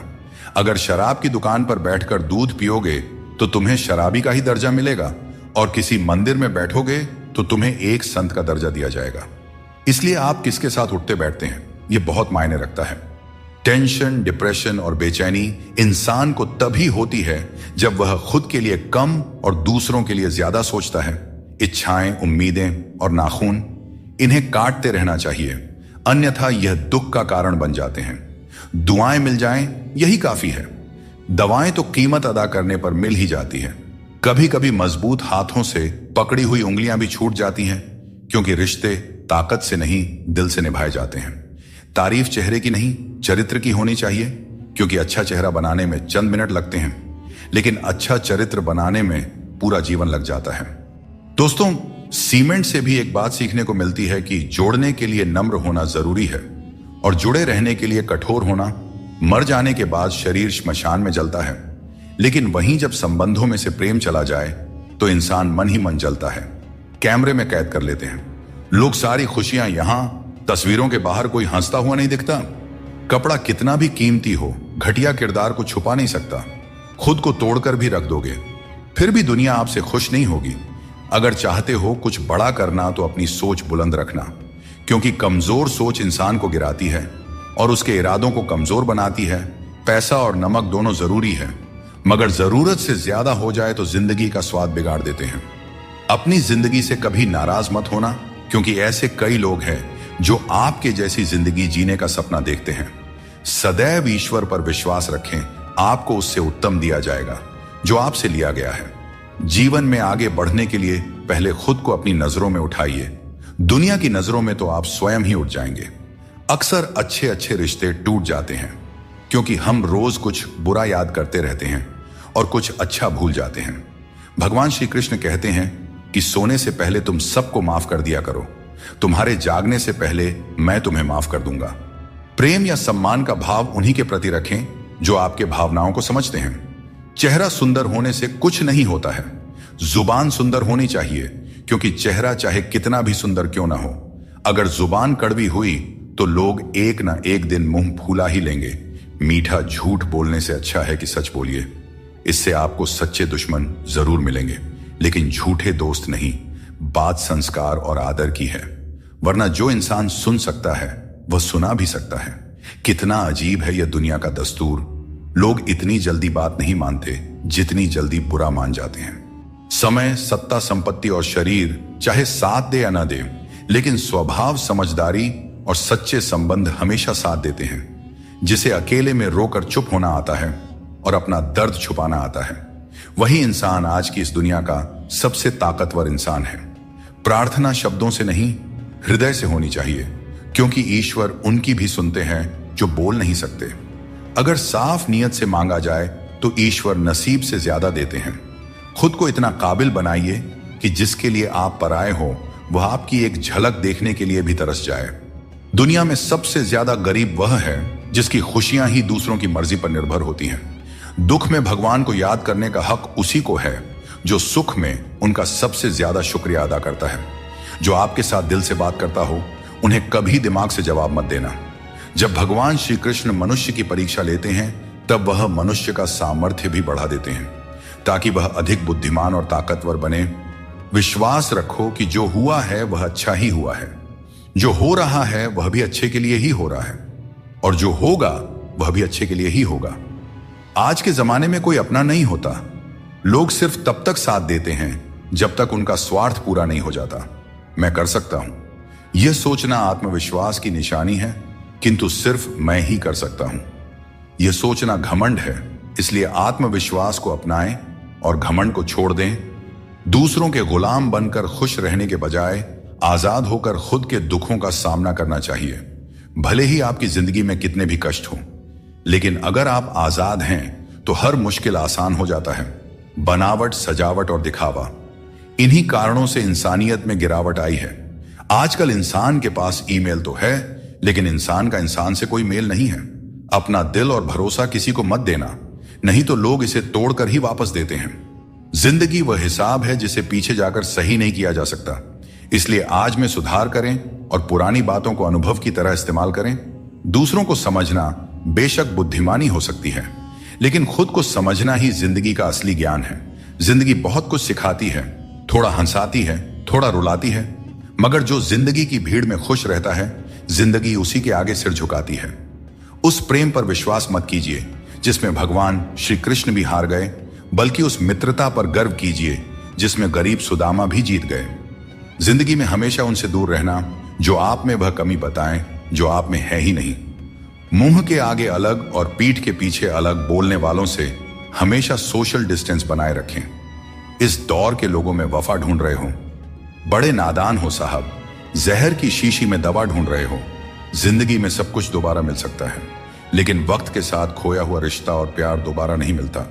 अगर शराब की दुकान पर बैठकर दूध पियोगे तो तुम्हें शराबी का ही दर्जा मिलेगा, और किसी मंदिर में बैठोगे तो तुम्हें एक संत का दर्जा दिया जाएगा। इसलिए आप किसके साथ उठते बैठते हैं, यह बहुत मायने रखता है। टेंशन, डिप्रेशन और बेचैनी इंसान को तभी होती है जब वह खुद के लिए कम और दूसरों के लिए ज्यादा सोचता है। इच्छाएं, उम्मीदें और नाखून, इन्हें काटते रहना चाहिए, अन्यथा यह दुख का कारण बन जाते हैं। दुआएं मिल जाएं यही काफी है। दवाएं तो कीमत अदा करने पर मिल ही जाती है। कभी कभी मजबूत हाथों से पकड़ी हुई उंगलियां भी छूट जाती हैं, क्योंकि रिश्ते ताकत से नहीं दिल से निभाए जाते हैं। तारीफ चेहरे की नहीं चरित्र की होनी चाहिए, क्योंकि अच्छा चेहरा बनाने में चंद मिनट लगते हैं, लेकिन अच्छा चरित्र बनाने में पूरा जीवन लग जाता है। दोस्तों, सीमेंट से भी एक बात सीखने को मिलती है कि जोड़ने के लिए नम्र होना जरूरी है और जुड़े रहने के लिए कठोर होना। मर जाने के बाद शरीर श्मशान में जलता है, लेकिन वहीं जब संबंधों में से प्रेम चला जाए तो इंसान मन ही मन जलता है, कैमरे में कैद कर लेते हैं। लोग सारी खुशियां यहां, तस्वीरों के बाहर कोई हंसता हुआ नहीं दिखता। कपड़ा कितना भी कीमती हो, घटिया किरदार को छुपा नहीं सकता। खुद को तोड़कर भी रख दोगे, फिर भी दुनिया आपसे खुश नहीं होगी। अगर चाहते हो कुछ बड़ा करना तो अपनी सोच बुलंद रखना, क्योंकि कमजोर सोच इंसान को गिराती है और उसके इरादों को कमजोर बनाती है। पैसा और नमक दोनों जरूरी है, मगर जरूरत से ज्यादा हो जाए तो जिंदगी का स्वाद बिगाड़ देते हैं। अपनी जिंदगी से कभी नाराज मत होना, क्योंकि ऐसे कई लोग हैं जो आपके जैसी जिंदगी जीने का सपना देखते हैं। सदैव ईश्वर पर विश्वास रखें, आपको उससे उत्तम दिया जाएगा जो आपसे लिया गया है। जीवन में आगे बढ़ने के लिए पहले खुद को अपनी नजरों में उठाइए। दुनिया की नजरों में तो आप स्वयं ही उठ जाएंगे। अक्सर अच्छे अच्छे रिश्ते टूट जाते हैं, क्योंकि हम रोज कुछ बुरा याद करते रहते हैं और कुछ अच्छा भूल जाते हैं। भगवान श्री कृष्ण कहते हैं कि सोने से पहले तुम सबको माफ कर दिया करो, तुम्हारे जागने से पहले मैं तुम्हें माफ कर दूंगा। प्रेम या सम्मान का भाव उन्हीं के प्रति रखें जो आपके भावनाओं को समझते हैं। चेहरा सुंदर होने से कुछ नहीं होता है, जुबान सुंदर होनी चाहिए, क्योंकि चेहरा चाहे कितना भी सुंदर क्यों ना हो, अगर जुबान कड़वी हुई तो लोग एक ना एक दिन मुंह फूला ही लेंगे। मीठा झूठ बोलने से अच्छा है कि सच बोलिए। इससे आपको सच्चे दुश्मन जरूर मिलेंगे, लेकिन झूठे दोस्त नहीं। बात संस्कार और आदर की है, वरना जो इंसान सुन सकता है वह सुना भी सकता है। कितना अजीब है यह दुनिया का दस्तूर। लोग इतनी जल्दी बात नहीं मानते जितनी जल्दी बुरा मान जाते हैं। समय, सत्ता, संपत्ति और शरीर चाहे साथ दे या ना दे, लेकिन स्वभाव, समझदारी और सच्चे संबंध हमेशा साथ देते हैं। जिसे अकेले में रोकर चुप होना आता है और अपना दर्द छुपाना आता है, वही इंसान आज की इस दुनिया का सबसे ताकतवर इंसान है। प्रार्थना शब्दों से नहीं, हृदय से होनी चाहिए, क्योंकि ईश्वर उनकी भी सुनते हैं जो बोल नहीं सकते। अगर साफ नियत से मांगा जाए तो ईश्वर नसीब से ज्यादा देते हैं। खुद को इतना काबिल बनाइए कि जिसके लिए आप पराए हो वह आपकी एक झलक देखने के लिए भी तरस जाए। दुनिया में सबसे ज्यादा गरीब वह है जिसकी खुशियां ही दूसरों की मर्जी पर निर्भर होती हैं। दुख में भगवान को याद करने का हक उसी को है जो सुख में उनका सबसे ज्यादा शुक्रिया अदा करता है। जो आपके साथ दिल से बात करता हो उन्हें कभी दिमाग से जवाब मत देना। जब भगवान श्री कृष्ण मनुष्य की परीक्षा लेते हैं तब वह मनुष्य का सामर्थ्य भी बढ़ा देते हैं, ताकि वह अधिक बुद्धिमान और ताकतवर बने। विश्वास रखो कि जो हुआ है वह अच्छा ही हुआ है, जो हो रहा है वह भी अच्छे के लिए ही हो रहा है, और जो होगा वह भी अच्छे के लिए ही होगा। आज के जमाने में कोई अपना नहीं होता। लोग सिर्फ तब तक साथ देते हैं जब तक उनका स्वार्थ पूरा नहीं हो जाता। मैं कर सकता हूं, यह सोचना आत्मविश्वास की निशानी है, किंतु सिर्फ मैं ही कर सकता हूं। यह सोचना घमंड है, इसलिए आत्मविश्वास को अपनाएं और घमंड को छोड़ दें। दूसरों के गुलाम बनकर खुश रहने के बजाय आजाद होकर खुद के दुखों का सामना करना चाहिए। भले ही आपकी जिंदगी में कितने भी कष्ट हो, लेकिन अगर आप आजाद हैं तो हर मुश्किल आसान हो जाता है। बनावट, सजावट और दिखावा, इन्हीं कारणों से इंसानियत में गिरावट आई है। आजकल इंसान के पास ईमेल तो है, लेकिन इंसान का इंसान से कोई मेल नहीं है। अपना दिल और भरोसा किसी को मत देना, नहीं तो लोग इसे तोड़कर ही वापस देते हैं। जिंदगी वह हिसाब है जिसे पीछे जाकर सही नहीं किया जा सकता। इसलिए आज में सुधार करें और पुरानी बातों को अनुभव की तरह इस्तेमाल करें। दूसरों को समझना बेशक बुद्धिमानी हो सकती है, लेकिन खुद को समझना ही जिंदगी का असली ज्ञान है। जिंदगी बहुत कुछ सिखाती है, थोड़ा हंसाती है, थोड़ा रुलाती है, मगर जो जिंदगी की भीड़ में खुश रहता है, जिंदगी उसी के आगे सिर झुकाती है। उस प्रेम पर विश्वास मत कीजिए जिसमें भगवान श्री कृष्ण भी हार गए, बल्कि उस मित्रता पर गर्व कीजिए जिसमें गरीब सुदामा भी जीत गए। जिंदगी में हमेशा उनसे दूर रहना जो आप में वह कमी बताएं जो आप में है ही नहीं। मुंह के आगे अलग और पीठ के पीछे अलग बोलने वालों से हमेशा सोशल डिस्टेंस बनाए रखें। इस दौर के लोगों में वफा ढूंढ रहे हो, बड़े नादान हो साहब। जहर की शीशी में दवा ढूंढ रहे हो। जिंदगी में सब कुछ दोबारा मिल सकता है, लेकिन वक्त के साथ खोया हुआ रिश्ता और प्यार दोबारा नहीं मिलता।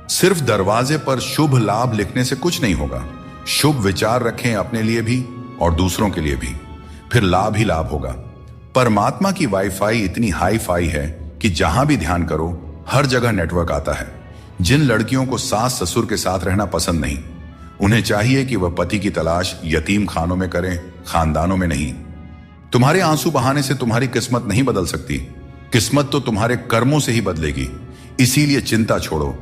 सिर्फ दरवाजे पर शुभ लाभ लिखने से कुछ नहीं होगा। शुभ विचार रखें अपने लिए भी और दूसरों के लिए भी, फिर लाभ ही लाभ होगा। परमात्मा की वाईफाई इतनी हाई फाई है कि जहां भी ध्यान करो हर जगह नेटवर्क आता है। जिन लड़कियों को सास ससुर के साथ रहना पसंद नहीं, उन्हें चाहिए कि वह पति की तलाश यतीम खानों में करें, खानदानों में नहीं। तुम्हारे आंसू बहाने से तुम्हारी किस्मत नहीं बदल सकती। किस्मत तो तुम्हारे कर्मों से ही बदलेगी। इसीलिए चिंता छोड़ो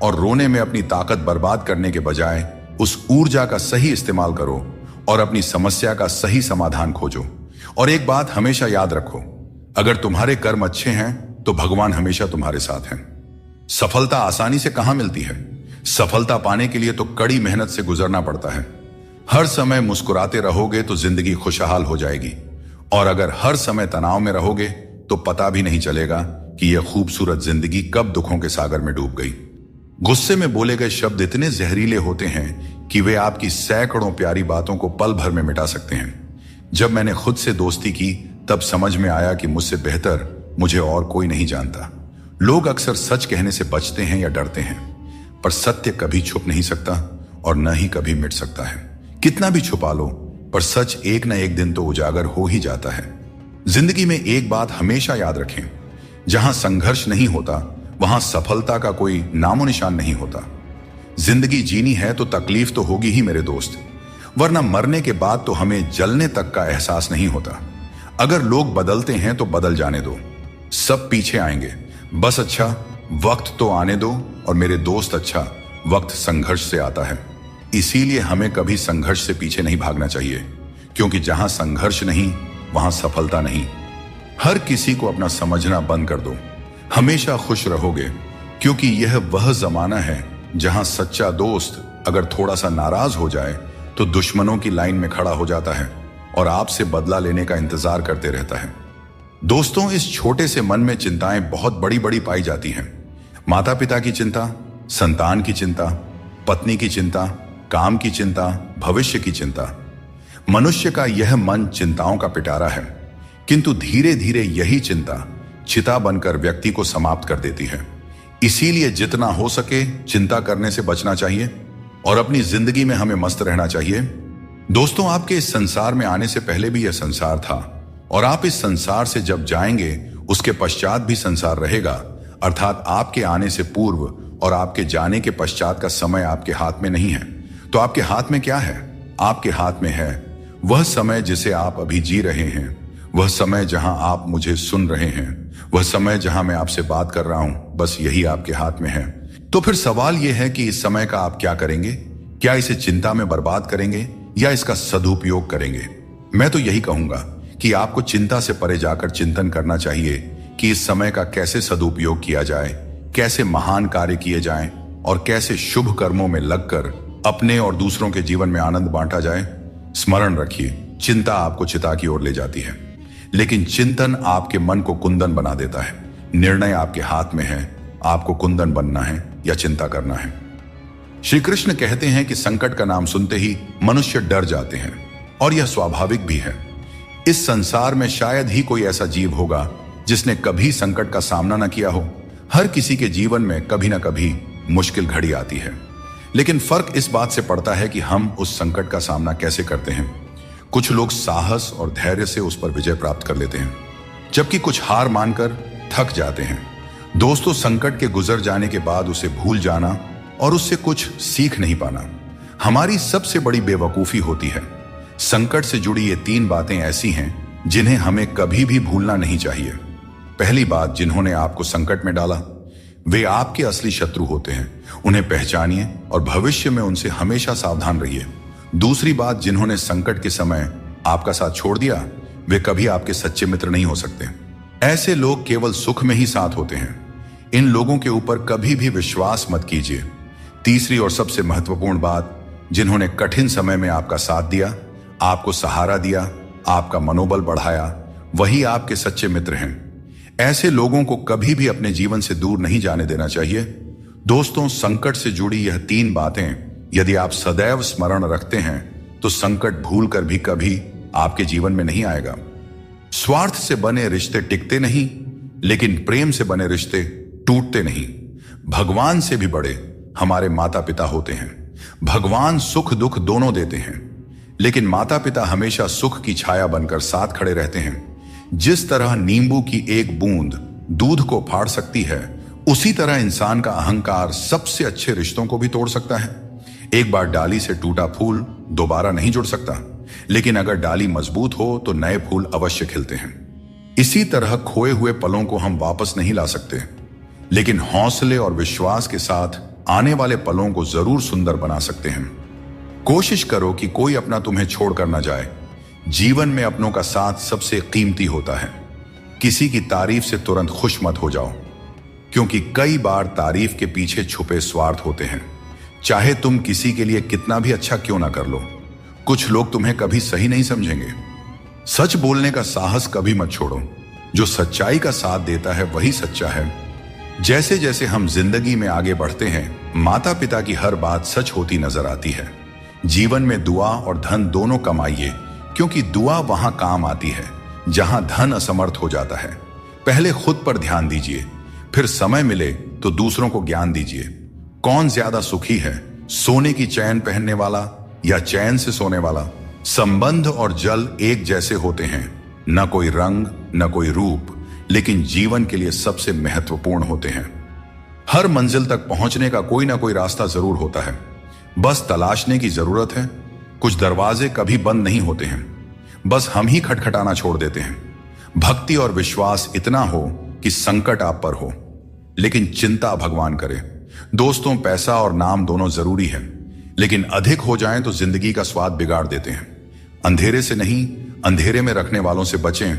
और रोने में अपनी ताकत बर्बाद करने के बजाय उस ऊर्जा का सही इस्तेमाल करो और अपनी समस्या का सही समाधान खोजो। और एक बात हमेशा याद रखो, अगर तुम्हारे कर्म अच्छे हैं तो भगवान हमेशा तुम्हारे साथ हैं। सफलता आसानी से कहां मिलती है। सफलता पाने के लिए तो कड़ी मेहनत से गुजरना पड़ता है। हर समय मुस्कुराते रहोगे तो जिंदगी खुशहाल हो जाएगी, और अगर हर समय तनाव में रहोगे तो पता भी नहीं चलेगा कि यह खूबसूरत जिंदगी कब दुखों के सागर में डूब गई। गुस्से में बोले गए शब्द इतने जहरीले होते हैं कि वे आपकी सैकड़ों प्यारी बातों को पल भर में मिटा सकते हैं। जब मैंने खुद से दोस्ती की तब समझ में आया कि मुझसे बेहतर मुझे और कोई नहीं जानता। लोग अक्सर सच कहने से बचते हैं या डरते हैं, पर सत्य कभी छुप नहीं सकता और न ही कभी मिट सकता है। कितना भी छुपा लो, पर सच एक न एक दिन तो उजागर हो ही जाता है। जिंदगी में एक बात हमेशा याद रखें, जहां संघर्ष नहीं होता वहां सफलता का कोई नामो निशान नहीं होता। जिंदगी जीनी है तो तकलीफ तो होगी ही मेरे दोस्त, वरना मरने के बाद तो हमें जलने तक का एहसास नहीं होता। अगर लोग बदलते हैं तो बदल जाने दो, सब पीछे आएंगे। बस अच्छा वक्त तो आने दो, और मेरे दोस्त अच्छा वक्त संघर्ष से आता है। इसीलिए हमें कभी संघर्ष से पीछे नहीं भागना चाहिए, क्योंकि जहां संघर्ष नहीं वहां सफलता नहीं। हर किसी को अपना समझना बंद कर दो, हमेशा खुश रहोगे, क्योंकि यह वह जमाना है जहां सच्चा दोस्त अगर थोड़ा सा नाराज हो जाए तो दुश्मनों की लाइन में खड़ा हो जाता है और आपसे बदला लेने का इंतजार करते रहता है। दोस्तों, इस छोटे से मन में चिंताएं बहुत बड़ी बड़ी पाई जाती हैं। माता पिता की चिंता, संतान की चिंता, पत्नी की चिंता, काम की चिंता, भविष्य की चिंता। मनुष्य का यह मन चिंताओं का पिटारा है, किंतु धीरे धीरे यही चिंता चिता बनकर व्यक्ति को समाप्त कर देती है। इसीलिए जितना हो सके चिंता करने से बचना चाहिए और अपनी जिंदगी में हमें मस्त रहना चाहिए। दोस्तों, आपके इस संसार में आने से पहले भी यह संसार था, और आप इस संसार से जब जाएंगे उसके पश्चात भी संसार रहेगा। अर्थात आपके आने से पूर्व और आपके जाने के पश्चात का समय आपके हाथ में नहीं है। तो आपके हाथ में क्या है? आपके हाथ में है वह समय जिसे आप अभी जी रहे हैं, वह समय जहां आप मुझे सुन रहे हैं, वह समय जहां मैं आपसे बात कर रहा हूं। बस यही आपके हाथ में है। तो फिर सवाल यह है कि इस समय का आप क्या करेंगे? क्या इसे चिंता में बर्बाद करेंगे या इसका सदुपयोग करेंगे? मैं तो यही कहूंगा कि आपको चिंता से परे जाकर चिंतन करना चाहिए कि इस समय का कैसे सदुपयोग किया जाए, कैसे महान कार्य किए जाएं और कैसे शुभ कर्मों में लगकर अपने और दूसरों के जीवन में आनंद बांटा जाए। स्मरण रखिए, चिंता आपको चिता की ओर ले जाती है, लेकिन चिंतन आपके मन को कुंदन बना देता है। निर्णय आपके हाथ में है, आपको कुंदन बनना है या चिंता करना है। श्री कृष्ण कहते हैं कि संकट का नाम सुनते ही मनुष्य डर जाते हैं, और यह स्वाभाविक भी है। इस संसार में शायद ही कोई ऐसा जीव होगा जिसने कभी संकट का सामना न किया हो। हर किसी के जीवन में कभी ना कभी मुश्किल घड़ी आती है, लेकिन फर्क इस बात से पड़ता है कि हम उस संकट का सामना कैसे करते हैं। कुछ लोग साहस और धैर्य से उस पर विजय प्राप्त कर लेते हैं, जबकि कुछ हार मानकर थक जाते हैं। दोस्तों, संकट के गुजर जाने के बाद उसे भूल जाना और उससे कुछ सीख नहीं पाना हमारी सबसे बड़ी बेवकूफी होती है। संकट से जुड़ी ये 3 बातें ऐसी हैं जिन्हें हमें कभी भी भूलना नहीं चाहिए। पहली बात, जिन्होंने आपको संकट में डाला वे आपके असली शत्रु होते हैं। उन्हें पहचानिए और भविष्य में उनसे हमेशा सावधान रहिए। दूसरी बात, जिन्होंने संकट के समय आपका साथ छोड़ दिया वे कभी आपके सच्चे मित्र नहीं हो सकते। ऐसे लोग केवल सुख में ही साथ होते हैं। इन लोगों के ऊपर कभी भी विश्वास मत कीजिए। तीसरी और सबसे महत्वपूर्ण बात, जिन्होंने कठिन समय में आपका साथ दिया, आपको सहारा दिया, आपका मनोबल बढ़ाया, वही आपके सच्चे मित्र हैं। ऐसे लोगों को कभी भी अपने जीवन से दूर नहीं जाने देना चाहिए। दोस्तों, संकट से जुड़ी यह 3 बातें यदि आप सदैव स्मरण रखते हैं तो संकट भूलकर भी कभी आपके जीवन में नहीं आएगा। स्वार्थ से बने रिश्ते टिकते नहीं, लेकिन प्रेम से बने रिश्ते टूटते नहीं। भगवान से भी बड़े हमारे माता पिता होते हैं। भगवान सुख दुख दोनों देते हैं, लेकिन माता पिता हमेशा सुख की छाया बनकर साथ खड़े रहते हैं। जिस तरह नींबू की एक बूंद दूध को फाड़ सकती है, उसी तरह इंसान का अहंकार सबसे अच्छे रिश्तों को भी तोड़ सकता है। एक बार डाली से टूटा फूल दोबारा नहीं जुड़ सकता, लेकिन अगर डाली मजबूत हो तो नए फूल अवश्य खिलते हैं। इसी तरह खोए हुए पलों को हम वापस नहीं ला सकते, लेकिन हौसले और विश्वास के साथ आने वाले पलों को जरूर सुंदर बना सकते हैं। कोशिश करो कि कोई अपना तुम्हें छोड़कर ना जाए। जीवन में अपनों का साथ सबसे कीमती होता है। किसी की तारीफ से तुरंत खुश मत हो जाओ, क्योंकि कई बार तारीफ के पीछे छुपे स्वार्थ होते हैं। चाहे तुम किसी के लिए कितना भी अच्छा क्यों ना कर लो, कुछ लोग तुम्हें कभी सही नहीं समझेंगे। सच बोलने का साहस कभी मत छोड़ो। जो सच्चाई का साथ देता है वही सच्चा है। जैसे जैसे हम जिंदगी में आगे बढ़ते हैं, माता पिता की हर बात सच होती नजर आती है। जीवन में दुआ और धन दोनों कमाइए, क्योंकि दुआ वहां काम आती है जहां धन असमर्थ हो जाता है। पहले खुद पर ध्यान दीजिए, फिर समय मिले तो दूसरों को ज्ञान दीजिए। कौन ज्यादा सुखी है, सोने की चैन पहनने वाला या चैन से सोने वाला? संबंध और जल एक जैसे होते हैं, न कोई रंग न कोई रूप, लेकिन जीवन के लिए सबसे महत्वपूर्ण होते हैं। हर मंजिल तक पहुंचने का कोई ना कोई रास्ता जरूर होता है, बस तलाशने की जरूरत है। कुछ दरवाजे कभी बंद नहीं होते हैं, बस हम ही खटखटाना छोड़ देते हैं। भक्ति और विश्वास इतना हो कि संकट आप पर हो, लेकिन चिंता भगवान करे। दोस्तों, पैसा और नाम दोनों जरूरी है, लेकिन अधिक हो जाएं तो जिंदगी का स्वाद बिगाड़ देते हैं। अंधेरे से नहीं, अंधेरे में रखने वालों से बचें।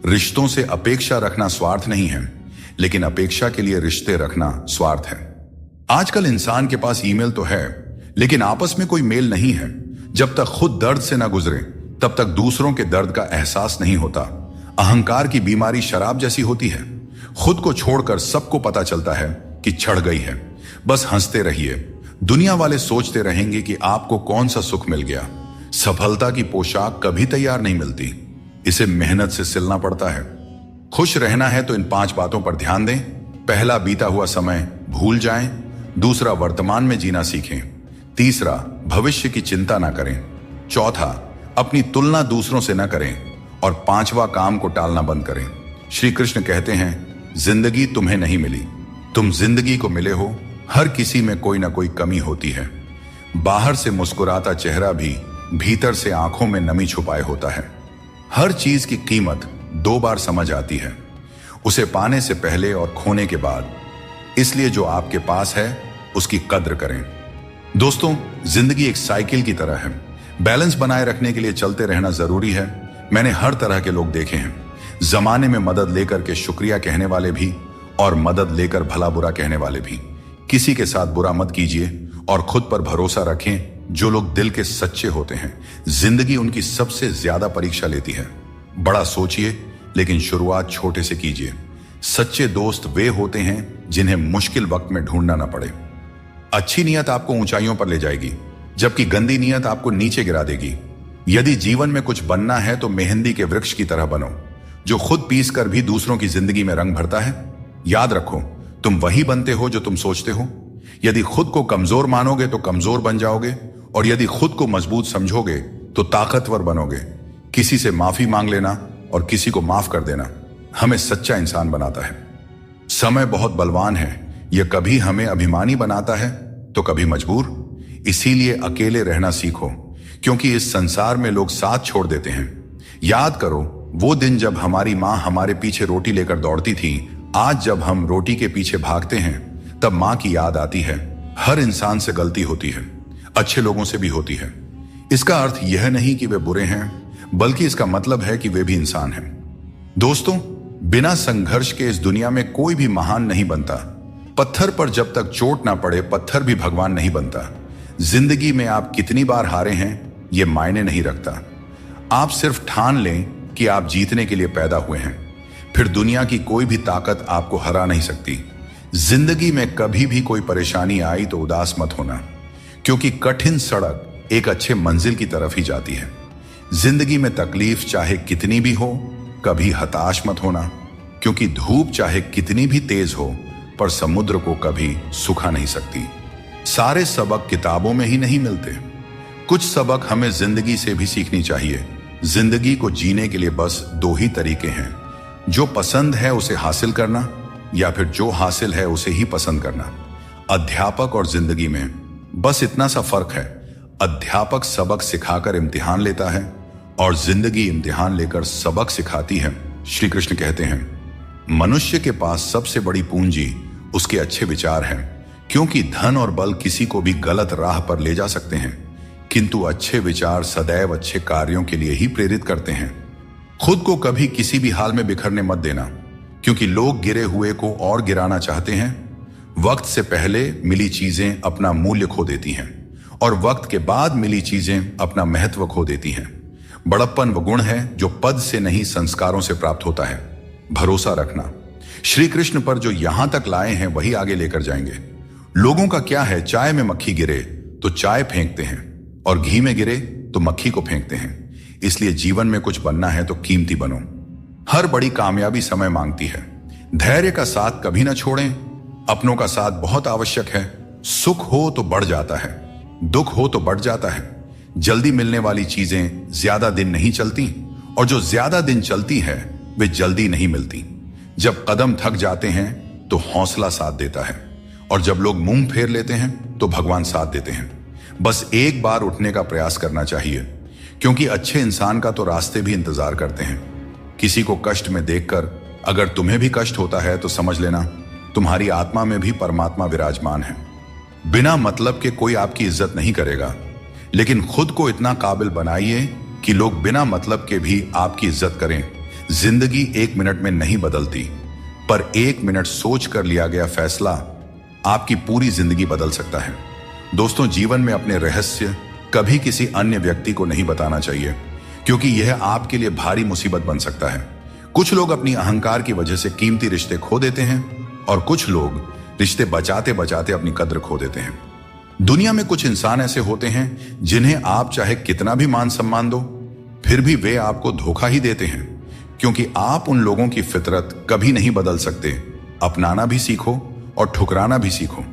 रिश्तों से अपेक्षा रखना स्वार्थ नहीं है, लेकिन अपेक्षा के लिए रिश्ते रखना स्वार्थ है। आजकल इंसान के पास ईमेल तो है, लेकिन आपस में कोई मेल नहीं है। जब तक खुद दर्द से ना गुजरे, तब तक दूसरों के दर्द का एहसास नहीं होता। अहंकार की बीमारी शराब जैसी होती है। खुद को छोड़कर सबको पता चलता है कि छड़ गई है। बस हंसते रहिए। दुनिया वाले सोचते रहेंगे कि आपको कौन सा सुख मिल गया। सफलता की पोशाक कभी तैयार नहीं मिलती, इसे मेहनत से सिलना पड़ता है। खुश रहना है तो इन 5 बातों पर ध्यान दें। पहला, बीता हुआ समय भूल जाएं। दूसरा, वर्तमान में जीना सीखें। तीसरा, भविष्य की चिंता ना करें। चौथा, अपनी तुलना दूसरों से ना करें। और 5वां, काम को टालना बंद करें। श्री कृष्ण कहते हैं, जिंदगी तुम्हें नहीं मिली, तुम जिंदगी को मिले हो। हर किसी में कोई ना कोई कमी होती है। बाहर से मुस्कुराता चेहरा भी भीतर से आंखों में नमी छुपाए होता है। हर चीज की कीमत 2 बार समझ आती है, उसे पाने से पहले और खोने के बाद। इसलिए जो आपके पास है उसकी कद्र करें। दोस्तों, जिंदगी एक साइकिल की तरह है। बैलेंस बनाए रखने के लिए चलते रहना जरूरी है। मैंने हर तरह के लोग देखे हैं। जमाने में मदद लेकर के शुक्रिया कहने वाले भी, और मदद लेकर भला बुरा कहने वाले भी। किसी के साथ बुरा मत कीजिए और खुद पर भरोसा रखें। जो लोग दिल के सच्चे होते हैं, जिंदगी उनकी सबसे ज्यादा परीक्षा लेती है। बड़ा सोचिए, लेकिन शुरुआत छोटे से कीजिए। सच्चे दोस्त वे होते हैं जिन्हें मुश्किल वक्त में ढूंढना ना पड़े। अच्छी नीयत आपको ऊंचाइयों पर ले जाएगी, जबकि गंदी नीयत आपको नीचे गिरा देगी। यदि जीवन में कुछ बनना है तो मेहंदी के वृक्ष की तरह बनो, जो खुद पीस कर भी दूसरों की जिंदगी में रंग भरता है। याद रखो, तुम वही बनते हो जो तुम सोचते हो। यदि खुद को कमजोर मानोगे तो कमजोर बन जाओगे, और यदि खुद को मजबूत समझोगे तो ताकतवर बनोगे। किसी से माफी मांग लेना और किसी को माफ कर देना हमें सच्चा इंसान बनाता है। समय बहुत बलवान है, यह कभी हमें अभिमानी बनाता है तो कभी मजबूर। इसीलिए अकेले रहना सीखो, क्योंकि इस संसार में लोग साथ छोड़ देते हैं। याद करो वो दिन जब हमारी माँ हमारे पीछे रोटी लेकर दौड़ती थी। आज जब हम रोटी के पीछे भागते हैं, तब माँ की याद आती है। हर इंसान से गलती होती है, अच्छे लोगों से भी होती है। इसका अर्थ यह नहीं कि वे बुरे हैं, बल्कि इसका मतलब है कि वे भी इंसान हैं। दोस्तों, बिना संघर्ष के इस दुनिया में कोई भी महान नहीं बनता। पत्थर पर जब तक चोट ना पड़े, पत्थर भी भगवान नहीं बनता। जिंदगी में आप कितनी बार हारे हैं यह मायने नहीं रखता। आप सिर्फ ठान लें कि आप जीतने के लिए पैदा हुए हैं, फिर दुनिया की कोई भी ताकत आपको हरा नहीं सकती। जिंदगी में कभी भी कोई परेशानी आई तो उदास मत होना, क्योंकि कठिन सड़क एक अच्छे मंजिल की तरफ ही जाती है। जिंदगी में तकलीफ चाहे कितनी भी हो, कभी हताश मत होना, क्योंकि धूप चाहे कितनी भी तेज हो पर समुद्र को कभी सुखा नहीं सकती। सारे सबक किताबों में ही नहीं मिलते, कुछ सबक हमें जिंदगी से भी सीखनी चाहिए। जिंदगी को जीने के लिए बस दो ही तरीके हैं, जो पसंद है उसे हासिल करना या फिर जो हासिल है उसे ही पसंद करना। अध्यापक और जिंदगी में बस इतना सा फर्क है, अध्यापक सबक सिखाकर इम्तिहान लेता है और जिंदगी इम्तिहान लेकर सबक सिखाती है। श्री कृष्ण कहते हैं, मनुष्य के पास सबसे बड़ी पूंजी उसके अच्छे विचार हैं, क्योंकि धन और बल किसी को भी गलत राह पर ले जा सकते हैं, किंतु अच्छे विचार सदैव अच्छे कार्यों के लिए ही प्रेरित करते हैं। खुद को कभी किसी भी हाल में बिखरने मत देना, क्योंकि लोग गिरे हुए को और गिराना चाहते हैं। वक्त से पहले मिली चीजें अपना मूल्य खो देती हैं और वक्त के बाद मिली चीजें अपना महत्व खो देती हैं। बड़प्पन वो गुण है जो पद से नहीं संस्कारों से प्राप्त होता है। भरोसा रखना, श्री कृष्ण पर जो यहां तक लाए हैं वही आगे लेकर जाएंगे। लोगों का क्या है, चाय में मक्खी गिरे तो चाय फेंकते हैं और घी में गिरे तो मक्खी को फेंकते हैं। इसलिए जीवन में कुछ बनना है तो कीमती बनो। हर बड़ी कामयाबी समय मांगती है। धैर्य का साथ कभी ना छोड़ें। अपनों का साथ बहुत आवश्यक है। सुख हो तो बढ़ जाता है, दुख हो तो बढ़ जाता है। जल्दी मिलने वाली चीजें ज्यादा दिन नहीं चलती और जो ज्यादा दिन चलती है वे जल्दी नहीं मिलती। जब कदम थक जाते हैं तो हौसला साथ देता है और जब लोग मुंह फेर लेते हैं तो भगवान साथ देते हैं। बस एक बार उठने का प्रयास करना चाहिए, क्योंकि अच्छे इंसान का तो रास्ते भी इंतजार करते हैं। किसी को कष्ट में देखकर अगर तुम्हें भी कष्ट होता है तो समझ लेना तुम्हारी आत्मा में भी परमात्मा विराजमान है। बिना मतलब के कोई आपकी इज्जत नहीं करेगा, लेकिन खुद को इतना काबिल बनाइए कि लोग बिना मतलब के भी आपकी इज्जत करें। जिंदगी 1 मिनट में नहीं बदलती, पर 1 मिनट सोच कर लिया गया फैसला आपकी पूरी जिंदगी बदल सकता है। दोस्तों, जीवन में अपने रहस्य कभी किसी अन्य व्यक्ति को नहीं बताना चाहिए, क्योंकि यह आपके लिए भारी मुसीबत बन सकता है। कुछ लोग अपनी अहंकार की वजह से कीमती रिश्ते खो देते हैं और कुछ लोग रिश्ते बचाते बचाते अपनी कद्र खो देते हैं। दुनिया में कुछ इंसान ऐसे होते हैं जिन्हें आप चाहे कितना भी मान सम्मान दो, फिर भी वे आपको धोखा ही देते हैं, क्योंकि आप उन लोगों की फितरत कभी नहीं बदल सकते। अपनाना भी सीखो और ठुकराना भी सीखो।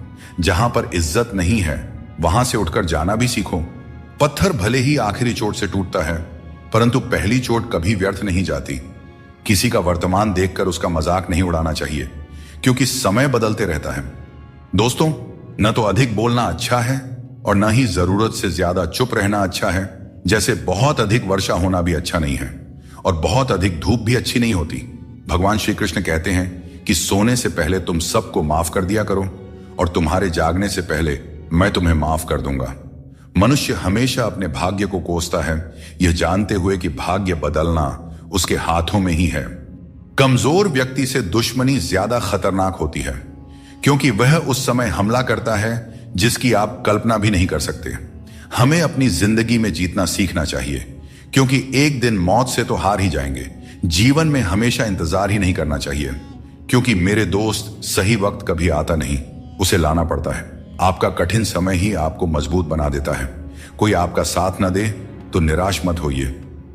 जहां पर इज्जत नहीं है वहां से उठकर जाना भी सीखो। पत्थर भले ही आखिरी चोट से टूटता है, परंतु पहली चोट कभी व्यर्थ नहीं जाती। किसी का वर्तमान देखकर उसका मजाक नहीं उड़ाना चाहिए, क्योंकि समय बदलते रहता है। दोस्तों, न तो अधिक बोलना अच्छा है और न ही जरूरत से ज्यादा चुप रहना अच्छा है। जैसे बहुत अधिक वर्षा होना भी अच्छा नहीं है और बहुत अधिक धूप भी अच्छी नहीं होती। भगवान श्री कृष्ण कहते हैं कि सोने से पहले तुम सबको माफ कर दिया करो और तुम्हारे जागने से पहले मैं तुम्हें माफ कर दूंगा। मनुष्य हमेशा अपने भाग्य को कोसता है, यह जानते हुए कि भाग्य बदलना उसके हाथों में ही है। कमजोर व्यक्ति से दुश्मनी ज्यादा खतरनाक होती है, क्योंकि वह उस समय हमला करता है जिसकी आप कल्पना भी नहीं कर सकते। हमें अपनी जिंदगी में जीतना सीखना चाहिए, क्योंकि एक दिन मौत से तो हार ही जाएंगे। जीवन में हमेशा इंतजार ही नहीं करना चाहिए, क्योंकि मेरे दोस्त सही वक्त कभी आता नहीं, उसे लाना पड़ता है। आपका कठिन समय ही आपको मजबूत बना देता है। कोई आपका साथ न दे तो निराश मत होइए,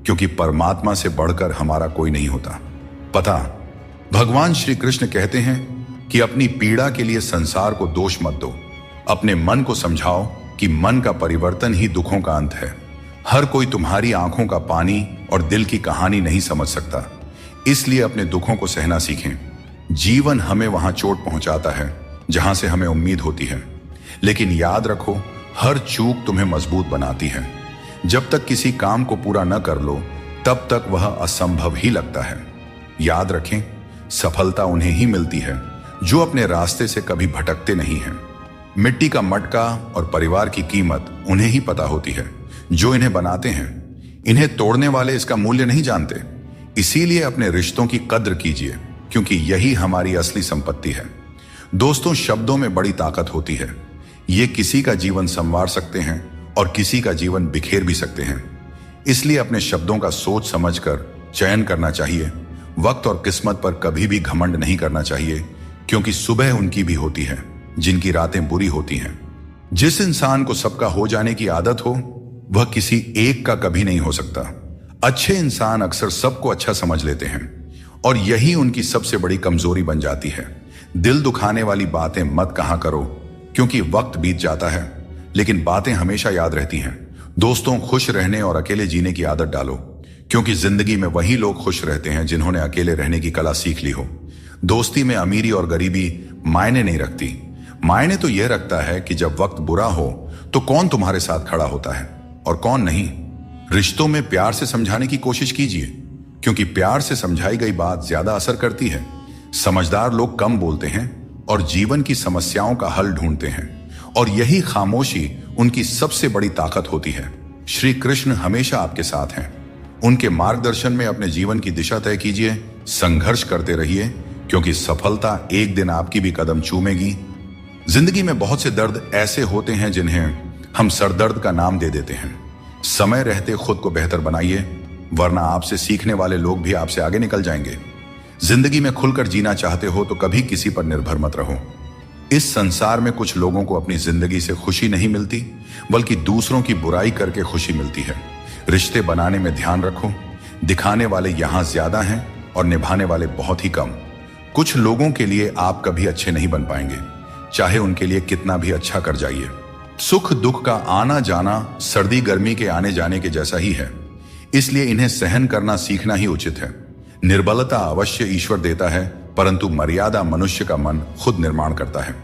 क्योंकि परमात्मा से बढ़कर हमारा कोई नहीं होता। पता, भगवान श्री कृष्ण कहते हैं कि अपनी पीड़ा के लिए संसार को दोष मत दो। अपने मन को समझाओ कि मन का परिवर्तन ही दुखों का अंत है। हर कोई तुम्हारी आंखों का पानी और दिल की कहानी नहीं समझ सकता, इसलिए अपने दुखों को सहना सीखें। जीवन हमें वहां चोट पहुंचाता है जहां से हमें उम्मीद होती है, लेकिन याद रखो, हर चूक तुम्हें मजबूत बनाती है। जब तक किसी काम को पूरा न कर लो तब तक वह असंभव ही लगता है। याद रखें, सफलता उन्हें ही मिलती है जो अपने रास्ते से कभी भटकते नहीं हैं। मिट्टी का मटका और परिवार की कीमत उन्हें ही पता होती है जो इन्हें बनाते हैं। इन्हें तोड़ने वाले इसका मूल्य नहीं जानते। इसीलिए अपने रिश्तों की कद्र कीजिए, क्योंकि यही हमारी असली संपत्ति है। दोस्तों, शब्दों में बड़ी ताकत होती है। ये किसी का जीवन संवार सकते हैं और किसी का जीवन बिखेर भी सकते हैं। इसलिए अपने शब्दों का सोच समझकर चयन करना चाहिए। वक्त और किस्मत पर कभी भी घमंड नहीं करना चाहिए, क्योंकि सुबह उनकी भी होती है जिनकी रातें बुरी होती हैं। जिस इंसान को सबका हो जाने की आदत हो, वह किसी एक का कभी नहीं हो सकता। अच्छे इंसान अक्सर सबको अच्छा समझ लेते हैं और यही उनकी सबसे बड़ी कमजोरी बन जाती है। दिल दुखाने वाली बातें मत कहा करो, क्योंकि वक्त बीत जाता है, लेकिन बातें हमेशा याद रहती हैं। दोस्तों, खुश रहने और अकेले जीने की आदत डालो, क्योंकि जिंदगी में वही लोग खुश रहते हैं जिन्होंने अकेले रहने की कला सीख ली हो। दोस्ती में अमीरी और गरीबी मायने नहीं रखती। मायने तो यह रखता है कि जब वक्त बुरा हो तो कौन तुम्हारे साथ खड़ा होता है और कौन नहीं। रिश्तों में प्यार से समझाने की कोशिश कीजिए, क्योंकि प्यार से समझाई गई बात ज्यादा असर करती है। समझदार लोग कम बोलते हैं और जीवन की समस्याओं का हल ढूंढते हैं, और यही खामोशी उनकी सबसे बड़ी ताकत होती है। श्री कृष्ण हमेशा आपके साथ हैं। उनके मार्गदर्शन में अपने जीवन की दिशा तय कीजिए, संघर्ष करते रहिए, क्योंकि सफलता एक दिन आपकी भी कदम चूमेगी। जिंदगी में बहुत से दर्द ऐसे होते हैं जिन्हें हम सरदर्द का नाम दे देते हैं। समय रहते खुद को बेहतर बनाइए, वरना आपसे सीखने वाले लोग भी आपसे आगे निकल जाएंगे। जिंदगी में खुलकर जीना चाहते हो तो कभी किसी पर निर्भर मत रहो। इस संसार में कुछ लोगों को अपनी जिंदगी से खुशी नहीं मिलती, बल्कि दूसरों की बुराई करके खुशी मिलती है। रिश्ते बनाने में ध्यान रखो, दिखाने वाले यहां ज्यादा हैं और निभाने वाले बहुत ही कम। कुछ लोगों के लिए आप कभी अच्छे नहीं बन पाएंगे, चाहे उनके लिए कितना भी अच्छा कर जाइए। सुख दुख का आना जाना सर्दी गर्मी के आने जाने के जैसा ही है, इसलिए इन्हें सहन करना सीखना ही उचित है। निर्बलता अवश्य ईश्वर देता है, परंतु मर्यादा मनुष्य का मन खुद निर्माण करता है।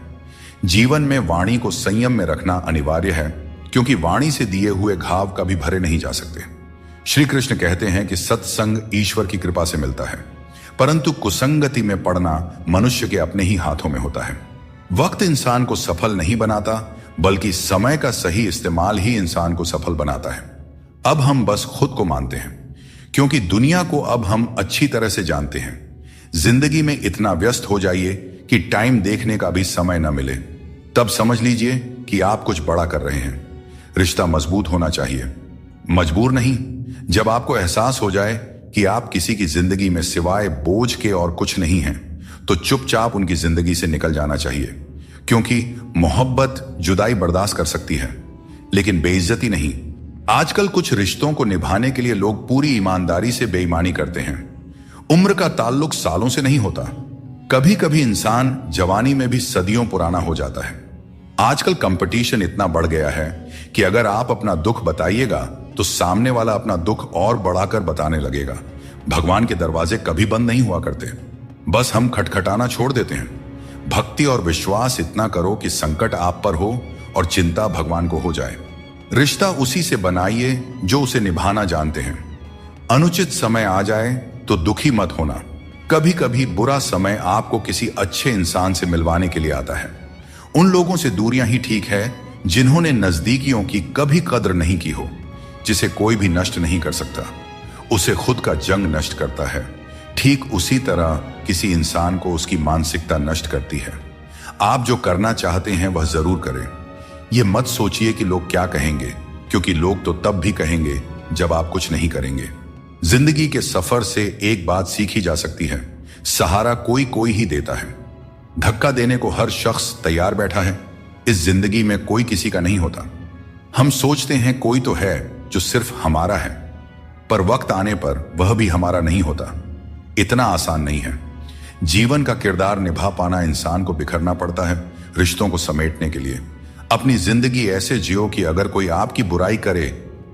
जीवन में वाणी को संयम में रखना अनिवार्य है, क्योंकि वाणी से दिए हुए घाव कभी भरे नहीं जा सकते। श्री कृष्ण कहते हैं कि सत्संग ईश्वर की कृपा से मिलता है, परंतु कुसंगति में पड़ना मनुष्य के अपने ही हाथों में होता है। वक्त इंसान को सफल नहीं बनाता, बल्कि समय का सही इस्तेमाल ही इंसान को सफल बनाता है। अब हम बस खुद को मानते हैं, क्योंकि दुनिया को अब हम अच्छी तरह से जानते हैं। जिंदगी में इतना व्यस्त हो जाइए कि टाइम देखने का भी समय न मिले, तब समझ लीजिए कि आप कुछ बड़ा कर रहे हैं। रिश्ता मजबूत होना चाहिए, मजबूर नहीं। जब आपको एहसास हो जाए कि आप किसी की जिंदगी में सिवाय बोझ के और कुछ नहीं हैं, तो चुपचाप उनकी जिंदगी से निकल जाना चाहिए, क्योंकि मोहब्बत जुदाई बर्दाश्त कर सकती है, लेकिन बेइज्जती नहीं। आजकल कुछ रिश्तों को निभाने के लिए लोग पूरी ईमानदारी से बेईमानी करते हैं। उम्र का ताल्लुक सालों से नहीं होता। कभी कभी इंसान जवानी में भी सदियों पुराना हो जाता है। आजकल कंपटीशन इतना बढ़ गया है कि अगर आप अपना दुख बताइएगा तो सामने वाला अपना दुख और बढ़ाकर बताने लगेगा। भगवान के दरवाजे कभी बंद नहीं हुआ करते, बस हम खटखटाना छोड़ देते हैं। भक्ति और विश्वास इतना करो कि संकट आप पर हो और चिंता भगवान को हो जाए। रिश्ता उसी से बनाइए जो उसे निभाना जानते हैं। अनुचित समय आ जाए तो दुखी मत होना। कभी कभी बुरा समय आपको किसी अच्छे इंसान से मिलवाने के लिए आता है। उन लोगों से दूरियां ही ठीक है जिन्होंने नजदीकियों की कभी कद्र नहीं की हो। जिसे कोई भी नष्ट नहीं कर सकता, उसे खुद का जंग नष्ट करता है। ठीक उसी तरह किसी इंसान को उसकी मानसिकता नष्ट करती है। आप जो करना चाहते हैं वह जरूर करें। यह मत सोचिए कि लोग क्या कहेंगे, क्योंकि लोग तो तब भी कहेंगे जब आप कुछ नहीं करेंगे। जिंदगी के सफर से एक बात सीखी जा सकती है, सहारा कोई कोई ही देता है। धक्का देने को हर शख्स तैयार बैठा है। इस जिंदगी में कोई किसी का नहीं होता। हम सोचते हैं कोई तो है जो सिर्फ हमारा है, पर वक्त आने पर वह भी हमारा नहीं होता। इतना आसान नहीं है। जीवन का किरदार निभा पाना इंसान को बिखरना पड़ता है रिश्तों को समेटने के लिए। अपनी जिंदगी ऐसे जियो कि अगर कोई आपकी बुराई करे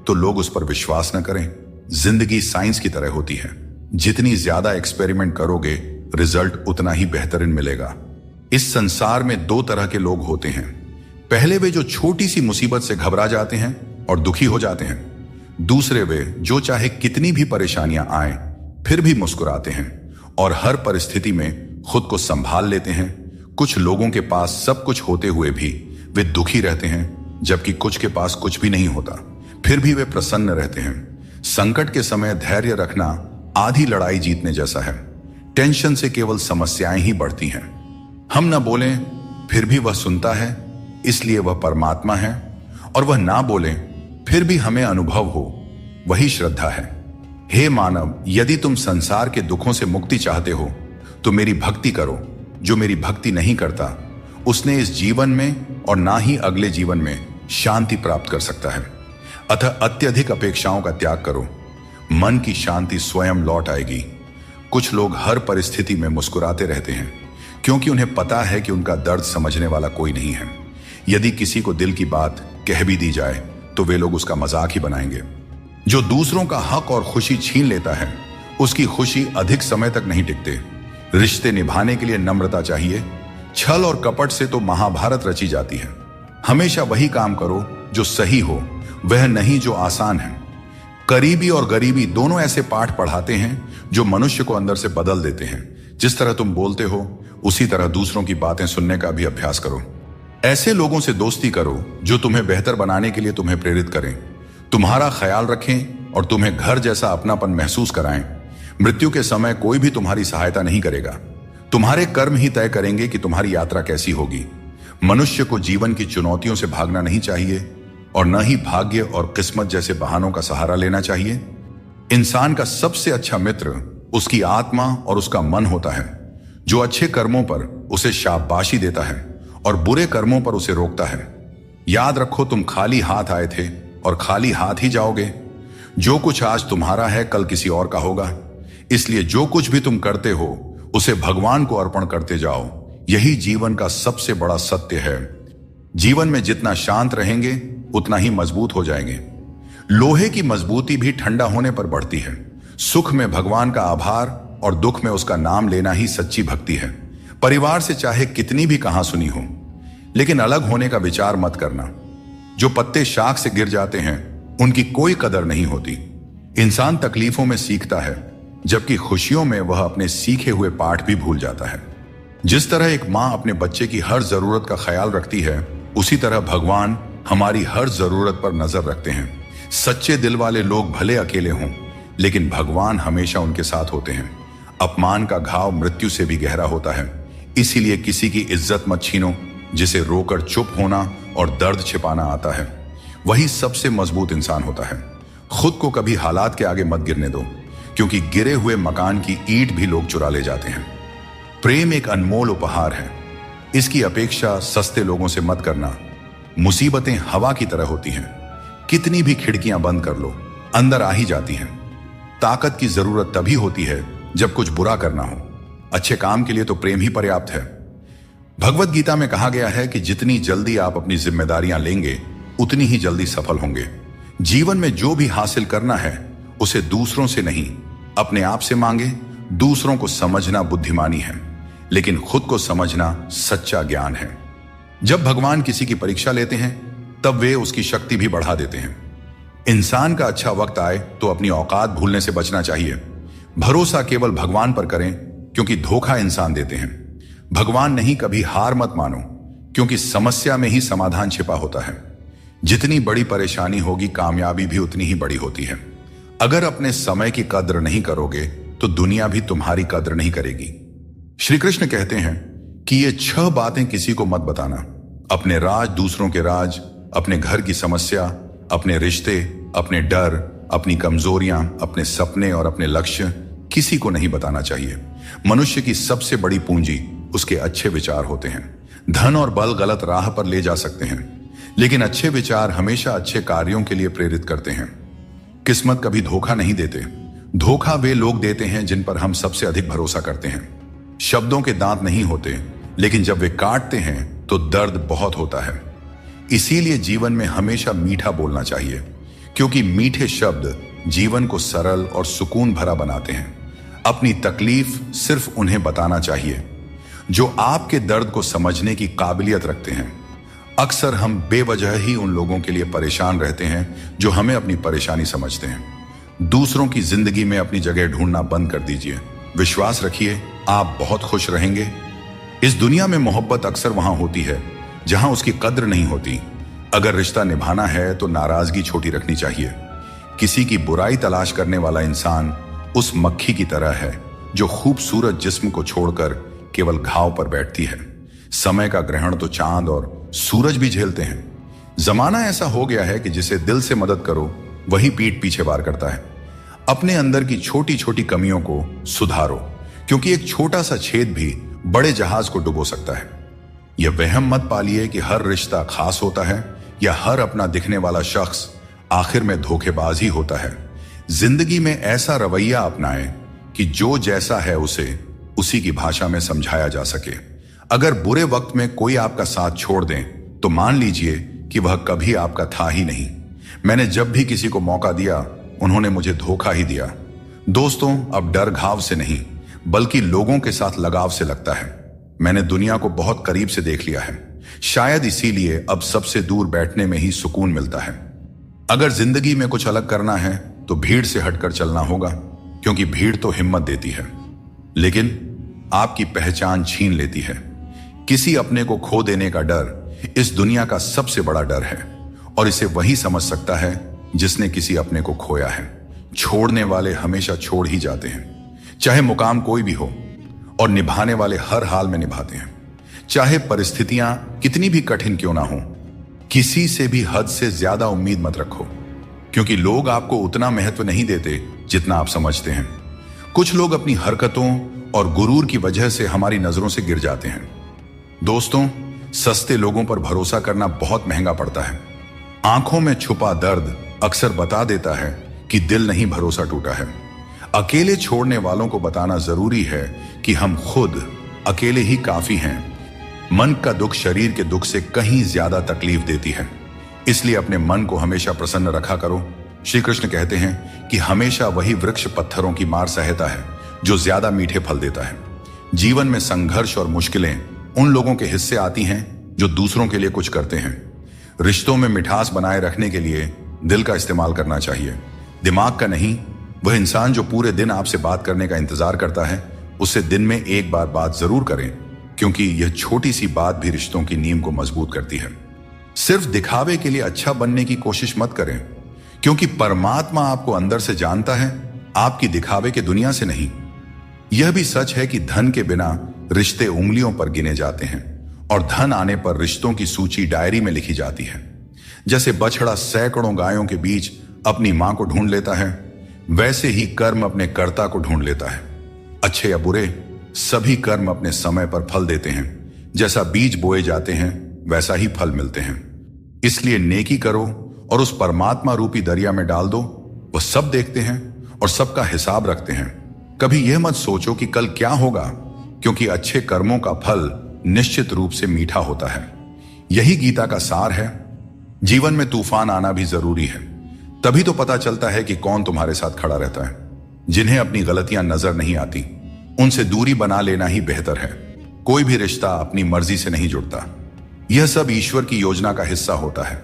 तो लोग उस पर विश्वास न करें। जिंदगी साइंस की तरह होती है, जितनी ज्यादा एक्सपेरिमेंट करोगे रिजल्ट उतना ही बेहतरीन मिलेगा। इस संसार में दो तरह के लोग होते हैं। पहले वे जो छोटी सी मुसीबत से घबरा जाते हैं और दुखी हो जाते हैं। दूसरे वे जो चाहे कितनी भी परेशानियां आए फिर भी मुस्कुराते हैं और हर परिस्थिति में खुद को संभाल लेते हैं। कुछ लोगों के पास सब कुछ होते हुए भी वे दुखी रहते हैं, जबकि कुछ के पास कुछ भी नहीं होता, फिर भी वे प्रसन्न रहते हैं। संकट के समय धैर्य रखना आधी लड़ाई जीतने जैसा है। टेंशन से केवल समस्याएं ही बढ़ती हैं। हम न बोलें फिर भी वह सुनता है, इसलिए वह परमात्मा है, और वह ना बोले फिर भी हमें अनुभव हो, वही श्रद्धा है। हे मानव, यदि तुम संसार के दुखों से मुक्ति चाहते हो तो मेरी भक्ति करो। जो मेरी भक्ति नहीं करता उसने इस जीवन में और ना ही अगले जीवन में शांति प्राप्त कर सकता है। अतः अत्यधिक अपेक्षाओं का त्याग करो, मन की शांति स्वयं लौट आएगी। कुछ लोग हर परिस्थिति में मुस्कुराते रहते हैं क्योंकि उन्हें पता है कि उनका दर्द समझने वाला कोई नहीं है। यदि किसी को दिल की बात कह भी दी जाए तो वे लोग उसका मजाक ही बनाएंगे। जो दूसरों का हक और खुशी छीन लेता है उसकी खुशी अधिक समय तक नहीं टिकते। रिश्ते निभाने के लिए नम्रता चाहिए। छल और कपट से तो महाभारत रची जाती है। हमेशा वही काम करो जो सही हो, वह नहीं जो आसान है। करीबी और गरीबी दोनों ऐसे पाठ पढ़ाते हैं जो मनुष्य को अंदर से बदल देते हैं। जिस तरह तुम बोलते हो उसी तरह दूसरों की बातें सुनने का भी अभ्यास करो। ऐसे लोगों से दोस्ती करो जो तुम्हें बेहतर बनाने के लिए तुम्हें प्रेरित करें, तुम्हारा ख्याल रखें और तुम्हें घर जैसा अपनापन महसूस कराएं। मृत्यु के समय कोई भी तुम्हारी सहायता नहीं करेगा। तुम्हारे कर्म ही तय करेंगे कि तुम्हारी यात्रा कैसी होगी। मनुष्य को जीवन की चुनौतियों से भागना नहीं चाहिए और न ही भाग्य और किस्मत जैसे बहानों का सहारा लेना चाहिए। इंसान का सबसे अच्छा मित्र उसकी आत्मा और उसका मन होता है, जो अच्छे कर्मों पर उसे शाबाशी देता है और बुरे कर्मों पर उसे रोकता है। याद रखो, तुम खाली हाथ आए थे और खाली हाथ ही जाओगे। जो कुछ आज तुम्हारा है कल किसी और का होगा। इसलिए जो कुछ भी तुम करते हो उसे भगवान को अर्पण करते जाओ। यही जीवन का सबसे बड़ा सत्य है। जीवन में जितना शांत रहेंगे उतना ही मजबूत हो जाएंगे। लोहे की मजबूती भी ठंडा होने पर बढ़ती है। सुख में भगवान का आभार और दुख में उसका नाम लेना ही सच्ची भक्ति है। परिवार से चाहे कितनी भी कहां सुनी हो, लेकिन अलग होने का विचार मत करना। जो पत्ते शाख से गिर जाते हैं उनकी कोई कदर नहीं होती। इंसान तकलीफों में सीखता है, जबकि खुशियों में वह अपने सीखे हुए पाठ भी भूल जाता है। जिस तरह एक मां अपने बच्चे की हर जरूरत का ख्याल रखती है, उसी तरह भगवान हमारी हर जरूरत पर नजर रखते हैं। सच्चे दिल वाले लोग भले अकेले हों, लेकिन भगवान हमेशा उनके साथ होते हैं। अपमान का घाव मृत्यु से भी गहरा होता है, इसीलिए किसी की इज्जत मत छीनो। जिसे रोकर चुप होना और दर्द छिपाना आता है, वही सबसे मजबूत इंसान होता है। खुद को कभी हालात के आगे मत गिरने दो, क्योंकि गिरे हुए मकान की ईंट भी लोग चुरा ले जाते हैं। प्रेम एक अनमोल उपहार है, इसकी अपेक्षा सस्ते लोगों से मत करना। मुसीबतें हवा की तरह होती हैं, कितनी भी खिड़कियां बंद कर लो अंदर आ ही जाती हैं। ताकत की जरूरत तभी होती है जब कुछ बुरा करना हो। अच्छे काम के लिए तो प्रेम ही पर्याप्त है। भगवत गीता में कहा गया है कि जितनी जल्दी आप अपनी जिम्मेदारियां लेंगे उतनी ही जल्दी सफल होंगे। जीवन में जो भी हासिल करना है उसे दूसरों से नहीं, अपने आप से मांगे। दूसरों को समझना बुद्धिमानी है, लेकिन खुद को समझना सच्चा ज्ञान है। जब भगवान किसी की परीक्षा लेते हैं तब वे उसकी शक्ति भी बढ़ा देते हैं। इंसान का अच्छा वक्त आए तो अपनी औकात भूलने से बचना चाहिए। भरोसा केवल भगवान पर करें, क्योंकि धोखा इंसान देते हैं। भगवान नहीं, कभी हार मत मानो, क्योंकि समस्या में ही समाधान छिपा होता है। जितनी बड़ी परेशानी होगी, कामयाबी भी उतनी ही बड़ी होती है। अगर अपने समय की कद्र नहीं करोगे तो दुनिया भी तुम्हारी कद्र नहीं करेगी। श्री कृष्ण कहते हैं कि ये 6 बातें किसी को मत बताना। अपने राज, दूसरों के राज, अपने घर की समस्या, अपने रिश्ते, अपने डर, अपनी कमजोरियां, अपने सपने और अपने लक्ष्य किसी को नहीं बताना चाहिए। मनुष्य की सबसे बड़ी पूंजी उसके अच्छे विचार होते हैं। धन और बल गलत राह पर ले जा सकते हैं, लेकिन अच्छे विचार हमेशा अच्छे कार्यों के लिए प्रेरित करते हैं। किस्मत कभी धोखा नहीं देते। धोखा वे लोग देते हैं जिन पर हम सबसे अधिक भरोसा करते हैं। शब्दों के दांत नहीं होते, लेकिन जब वे काटते हैं तो दर्द बहुत होता है। इसीलिए जीवन में हमेशा मीठा बोलना चाहिए, क्योंकि मीठे शब्द जीवन को सरल और सुकून भरा बनाते हैं। अपनी तकलीफ सिर्फ उन्हें बताना चाहिए जो आपके दर्द को समझने की काबिलियत रखते हैं। अक्सर हम बेवजह ही उन लोगों के लिए परेशान रहते हैं जो हमें अपनी परेशानी समझते हैं। दूसरों की जिंदगी में अपनी जगह ढूंढना बंद कर दीजिए। विश्वास रखिए, आप बहुत खुश रहेंगे। इस दुनिया में मोहब्बत अक्सर वहां होती है जहां उसकी कद्र नहीं होती। अगर रिश्ता निभाना है तो नाराजगी छोटी रखनी चाहिए। किसी की बुराई तलाश करने वाला इंसान उस मक्खी की तरह है जो खूबसूरत जिस्म को छोड़कर केवल घाव पर बैठती है। समय का ग्रहण तो चांद और सूरज भी झेलते हैं। जमाना ऐसा हो गया है कि जिसे दिल से मदद करो वही पीठ पीछे वार करता है। अपने अंदर की छोटी छोटी कमियों को सुधारो, क्योंकि एक छोटा सा छेद भी बड़े जहाज को डुबो सकता है। यह वहम मत पालिए कि हर रिश्ता खास होता है या हर अपना दिखने वाला शख्स आखिर में धोखेबाज ही होता है। जिंदगी में ऐसा रवैया अपनाएं कि जो जैसा है उसे उसी की भाषा में समझाया जा सके। अगर बुरे वक्त में कोई आपका साथ छोड़ दें तो मान लीजिए कि वह कभी आपका था ही नहीं। मैंने जब भी किसी को मौका दिया उन्होंने मुझे धोखा ही दिया। दोस्तों, अब डर घाव से नहीं बल्कि लोगों के साथ लगाव से लगता है। मैंने दुनिया को बहुत करीब से देख लिया है, शायद इसीलिए अब सबसे दूर बैठने में ही सुकून मिलता है। अगर जिंदगी में कुछ अलग करना है तो भीड़ से हटकर चलना होगा, क्योंकि भीड़ तो हिम्मत देती है लेकिन आपकी पहचान छीन लेती है। किसी अपने को खो देने का डर इस दुनिया का सबसे बड़ा डर है और इसे वही समझ सकता है जिसने किसी अपने को खोया है। छोड़ने वाले हमेशा छोड़ ही जाते हैं, चाहे मुकाम कोई भी हो, और निभाने वाले हर हाल में निभाते हैं, चाहे परिस्थितियां कितनी भी कठिन क्यों ना हो। किसी से भी हद से ज्यादा उम्मीद मत रखो, क्योंकि लोग आपको उतना महत्व नहीं देते जितना आप समझते हैं। कुछ लोग अपनी हरकतों और गुरूर की वजह से हमारी नजरों से गिर जाते हैं। दोस्तों, सस्ते लोगों पर भरोसा करना बहुत महंगा पड़ता है। आंखों में छुपा दर्द अक्सर बता देता है कि दिल नहीं भरोसा टूटा है। अकेले छोड़ने वालों को बताना जरूरी है कि हम खुद अकेले ही काफी हैं। मन का दुख शरीर के दुख से कहीं ज्यादा तकलीफ देती है, इसलिए अपने मन को हमेशा प्रसन्न रखा करो। श्री कृष्ण कहते हैं कि हमेशा वही वृक्ष पत्थरों की मार सहता है जो ज्यादा मीठे फल देता है। जीवन में संघर्ष और मुश्किलें उन लोगों के हिस्से आती हैं जो दूसरों के लिए कुछ करते हैं। रिश्तों में मिठास बनाए रखने के लिए दिल का इस्तेमाल करना चाहिए, दिमाग का नहीं। वह इंसान जो पूरे दिन आपसे बात करने का इंतजार करता है उससे दिन में एक बार बात जरूर करें, क्योंकि यह छोटी सी बात भी रिश्तों की नींव को मजबूत करती है। सिर्फ दिखावे के लिए अच्छा बनने की कोशिश मत करें, क्योंकि परमात्मा आपको अंदर से जानता है, आपकी दिखावे के दुनिया से नहीं। यह भी सच है कि धन के बिना रिश्ते उंगलियों पर गिने जाते हैं और धन आने पर रिश्तों की सूची डायरी में लिखी जाती है। जैसे बछड़ा सैकड़ों गायों के बीच अपनी मां को ढूंढ लेता है, वैसे ही कर्म अपने कर्ता को ढूंढ लेता है। अच्छे या बुरे, सभी कर्म अपने समय पर फल देते हैं। जैसा बीज बोए जाते हैं वैसा ही फल मिलते हैं। इसलिए नेकी करो और उस परमात्मा रूपी दरिया में डाल दो। वह सब देखते हैं और सबका हिसाब रखते हैं। कभी यह मत सोचो कि कल क्या होगा, क्योंकि अच्छे कर्मों का फल निश्चित रूप से मीठा होता है। यही गीता का सार है। जीवन में तूफान आना भी जरूरी है, तभी तो पता चलता है कि कौन तुम्हारे साथ खड़ा रहता है। जिन्हें अपनी गलतियां नजर नहीं आती उनसे दूरी बना लेना ही बेहतर है। कोई भी रिश्ता अपनी मर्जी से नहीं जुड़ता, यह सब ईश्वर की योजना का हिस्सा होता है।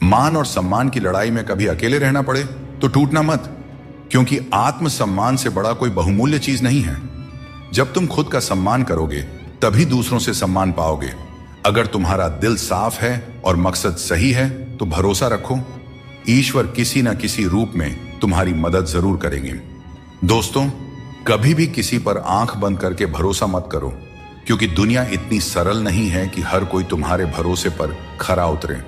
मान और सम्मान की लड़ाई में कभी अकेले रहना पड़े तो टूटना मत, क्योंकि आत्मसम्मान से बड़ा कोई बहुमूल्य चीज नहीं है। जब तुम खुद का सम्मान करोगे तभी दूसरों से सम्मान पाओगे। अगर तुम्हारा दिल साफ है और मकसद सही है तो भरोसा रखो, ईश्वर किसी न किसी रूप में तुम्हारी मदद जरूर करेंगे। दोस्तों, कभी भी किसी पर आंख बंद करके भरोसा मत करो, क्योंकि दुनिया इतनी सरल नहीं है कि हर कोई तुम्हारे भरोसे पर खरा उतरे।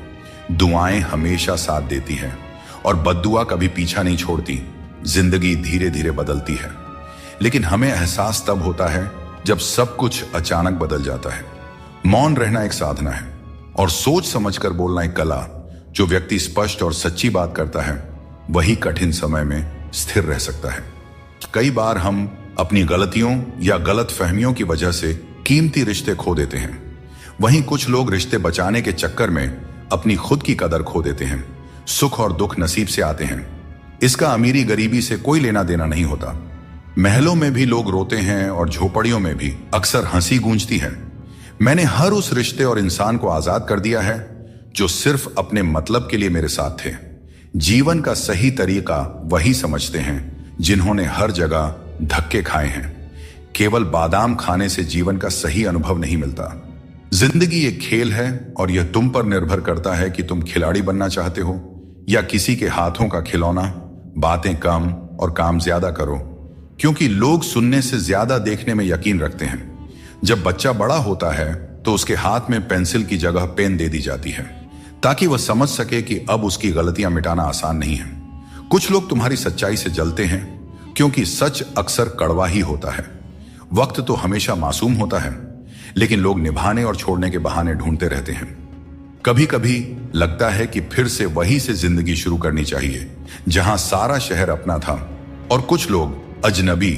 दुआएं हमेशा साथ देती हैं और बद्दुआ कभी पीछा नहीं छोड़ती। जिंदगी धीरे धीरे बदलती है, लेकिन हमें एहसास तब होता है जब सब कुछ अचानक बदल जाता है। मौन रहना एक साधना है और सोच समझकर बोलना एक कला। जो व्यक्ति स्पष्ट और सच्ची बात करता है वही कठिन समय में स्थिर रह सकता है। कई बार हम अपनी गलतियों या गलत फहमियों की वजह से कीमती रिश्ते खो देते हैं। वहीं कुछ लोग रिश्ते बचाने के चक्कर में अपनी खुद की कदर खो देते हैं। सुख और दुख नसीब से आते हैं, इसका अमीरी गरीबी से कोई लेना देना नहीं होता। महलों में भी लोग रोते हैं और झोपड़ियों में भी अक्सर हंसी गूंजती है। मैंने हर उस रिश्ते और इंसान को आजाद कर दिया है जो सिर्फ अपने मतलब के लिए मेरे साथ थे। जीवन का सही तरीका वही समझते हैं जिन्होंने हर जगह धक्के खाए हैं। केवल बादाम खाने से जीवन का सही अनुभव नहीं मिलता। जिंदगी एक खेल है और यह तुम पर निर्भर करता है कि तुम खिलाड़ी बनना चाहते हो या किसी के हाथों का खिलौना। बातें कम और काम ज्यादा करो, क्योंकि लोग सुनने से ज्यादा देखने में यकीन रखते हैं। जब बच्चा बड़ा होता है तो उसके हाथ में पेंसिल की जगह पेन दे दी जाती है, ताकि वह समझ सके कि अब उसकी गलतियां मिटाना आसान नहीं है। कुछ लोग तुम्हारी सच्चाई से जलते हैं, क्योंकि सच अक्सर कड़वा ही होता है। वक्त तो हमेशा मासूम होता है, लेकिन लोग निभाने और छोड़ने के बहाने ढूंढते रहते हैं। कभी कभी लगता है कि फिर से वहीं से जिंदगी शुरू करनी चाहिए, जहां सारा शहर अपना था और कुछ लोग अजनबी।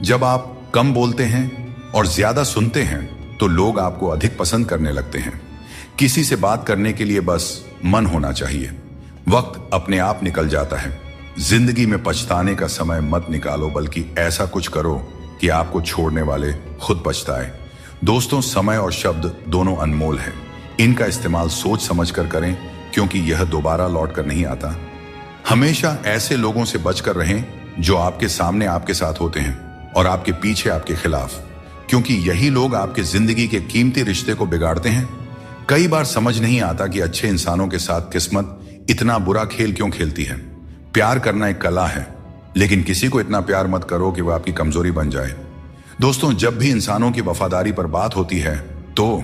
जब आप कम बोलते हैं और ज्यादा सुनते हैं, तो लोग आपको अधिक पसंद करने लगते हैं। किसी से बात करने के लिए बस मन होना चाहिए। वक्त अपने आप निकल जाता है। जिंदगी में पछताने का समय मत निकालो, बल्कि ऐसा कुछ करो कि आपको छोड़ने वाले खुद पछताए। दोस्तों, समय और शब्द दोनों अनमोल है। इनका इस्तेमाल सोच समझकर करें, क्योंकि यह दोबारा लौट कर नहीं आता। हमेशा ऐसे लोगों से बचकर रहें जो आपके सामने आपके साथ होते हैं और आपके पीछे आपके खिलाफ, क्योंकि यही लोग आपके जिंदगी के कीमती रिश्ते को बिगाड़ते हैं। कई बार समझ नहीं आता कि अच्छे इंसानों के साथ किस्मत इतना बुरा खेल क्यों खेलती है। प्यार करना एक कला है, लेकिन किसी को इतना प्यार मत करो कि वह आपकी कमजोरी बन जाए। दोस्तों, जब भी इंसानों की वफादारी पर बात होती है, तो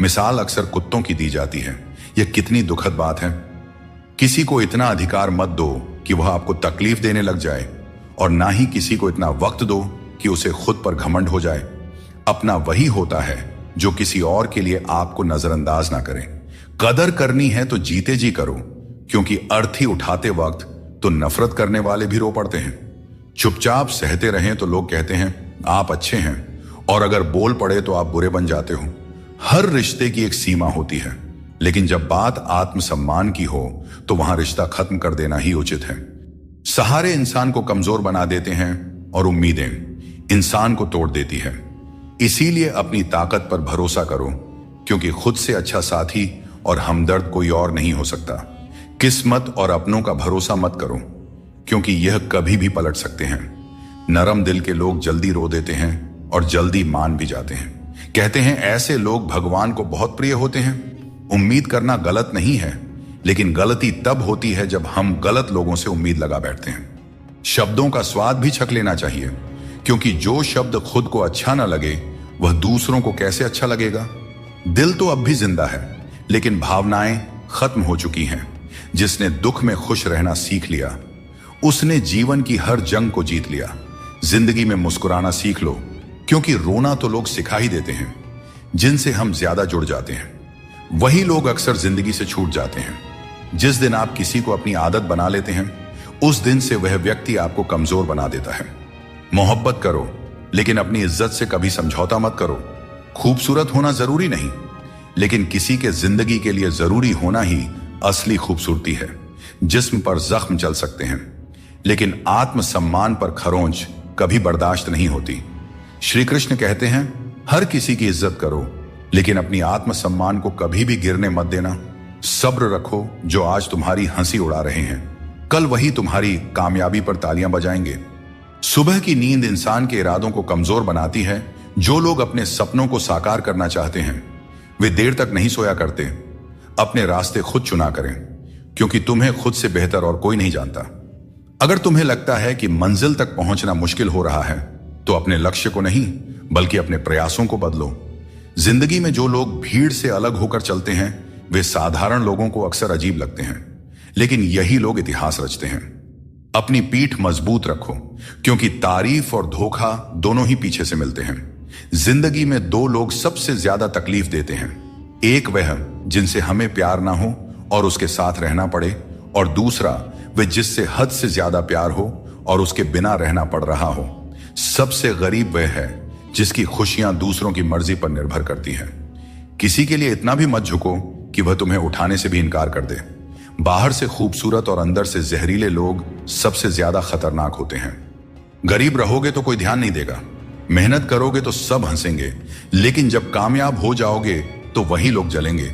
मिसाल अक्सर कुत्तों की दी जाती है। यह कितनी दुखद बात है। किसी को इतना अधिकार मत दो कि वह आपको तकलीफ देने लग जाए, और ना ही किसी को इतना वक्त दो कि उसे खुद पर घमंड हो जाए। अपना वही होता है जो किसी और के लिए आपको नजरअंदाज ना करे। कदर करनी है तो जीते जी करो, क्योंकि अर्थी उठाते वक्त तो नफरत करने वाले भी रो पड़ते हैं। चुपचाप सहते रहें तो लोग कहते हैं आप अच्छे हैं, और अगर बोल पड़े तो आप बुरे बन जाते हो। हर रिश्ते की एक सीमा होती है, लेकिन जब बात आत्मसम्मान की हो तो वहां रिश्ता खत्म कर देना ही उचित है। सहारे इंसान को कमजोर बना देते हैं और उम्मीदें इंसान को तोड़ देती है। इसीलिए अपनी ताकत पर भरोसा करो, क्योंकि खुद से अच्छा साथी और हमदर्द कोई और नहीं हो सकता। किस्मत और अपनों का भरोसा मत करो, क्योंकि यह कभी भी पलट सकते हैं। नरम दिल के लोग जल्दी रो देते हैं और जल्दी मान भी जाते हैं। कहते हैं ऐसे लोग भगवान को बहुत प्रिय होते हैं। उम्मीद करना गलत नहीं है, लेकिन गलती तब होती है जब हम गलत लोगों से उम्मीद लगा बैठते हैं। शब्दों का स्वाद भी छक लेना चाहिए, क्योंकि जो शब्द खुद को अच्छा ना लगे वह दूसरों को कैसे अच्छा लगेगा। दिल तो अब भी जिंदा है, लेकिन भावनाएं खत्म हो चुकी हैं। जिसने दुख में खुश रहना सीख लिया, उसने जीवन की हर जंग को जीत लिया। जिंदगी में मुस्कुराना सीख लो, क्योंकि रोना तो लोग सिखा ही देते हैं। जिनसे हम ज्यादा जुड़ जाते हैं, वही लोग अक्सर जिंदगी से छूट जाते हैं। जिस दिन आप किसी को अपनी आदत बना लेते हैं, उस दिन से वह व्यक्ति आपको कमजोर बना देता है। मोहब्बत करो, लेकिन अपनी इज्जत से कभी समझौता मत करो। खूबसूरत होना जरूरी नहीं, लेकिन किसी के जिंदगी के लिए जरूरी होना ही असली खूबसूरती है। जिस्म पर जख्म चल सकते हैं, लेकिन आत्मसम्मान पर खरोंच कभी बर्दाश्त नहीं होती। श्री कृष्ण कहते हैं हर किसी की इज्जत करो, लेकिन अपनी आत्मसम्मान को कभी भी गिरने मत देना। सब्र रखो, जो आज तुम्हारी हंसी उड़ा रहे हैं, कल वही तुम्हारी कामयाबी पर तालियां बजाएंगे। सुबह की नींद इंसान के इरादों को कमजोर बनाती है। जो लोग अपने सपनों को साकार करना चाहते हैं, वे देर तक नहीं सोया करते। अपने रास्ते खुद चुना करें, क्योंकि तुम्हें खुद से बेहतर और कोई नहीं जानता। अगर तुम्हें लगता है कि मंजिल तक पहुंचना मुश्किल हो रहा है, तो अपने लक्ष्य को नहीं, बल्कि अपने प्रयासों को बदलो। जिंदगी में जो लोग भीड़ से अलग होकर चलते हैं, वे साधारण लोगों को अक्सर अजीब लगते हैं, लेकिन यही लोग इतिहास रचते हैं। अपनी पीठ मजबूत रखो, क्योंकि तारीफ और धोखा दोनों ही पीछे से मिलते हैं। जिंदगी में दो लोग सबसे ज्यादा तकलीफ देते हैं। एक वह जिनसे हमें प्यार ना हो और उसके साथ रहना पड़े, और दूसरा वह जिससे हद से ज्यादा प्यार हो और उसके बिना रहना पड़ रहा हो। सबसे गरीब वह है जिसकी खुशियां दूसरों की मर्जी पर निर्भर करती हैं। किसी के लिए इतना भी मत झुको कि वह तुम्हें उठाने से भी इनकार कर दे। बाहर से खूबसूरत और अंदर से जहरीले लोग सबसे ज्यादा खतरनाक होते हैं। गरीब रहोगे तो कोई ध्यान नहीं देगा, मेहनत करोगे तो सब हंसेंगे, लेकिन जब कामयाब हो जाओगे तो वही लोग जलेंगे।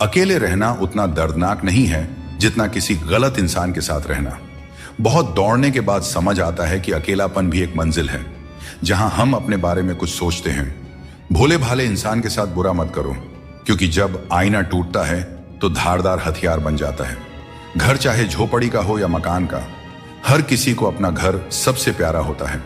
अकेले रहना उतना दर्दनाक नहीं है जितना किसी गलत इंसान के साथ रहना। बहुत दौड़ने के बाद समझ आता है कि अकेलापन भी एक मंजिल है, जहां हम अपने बारे में कुछ सोचते हैं। भोले भाले इंसान के साथ बुरा मत करो, क्योंकि जब आईना टूटता है तो धारदार हथियार बन जाता है। घर चाहे झोपड़ी का हो या मकान का, हर किसी को अपना घर सबसे प्यारा होता है।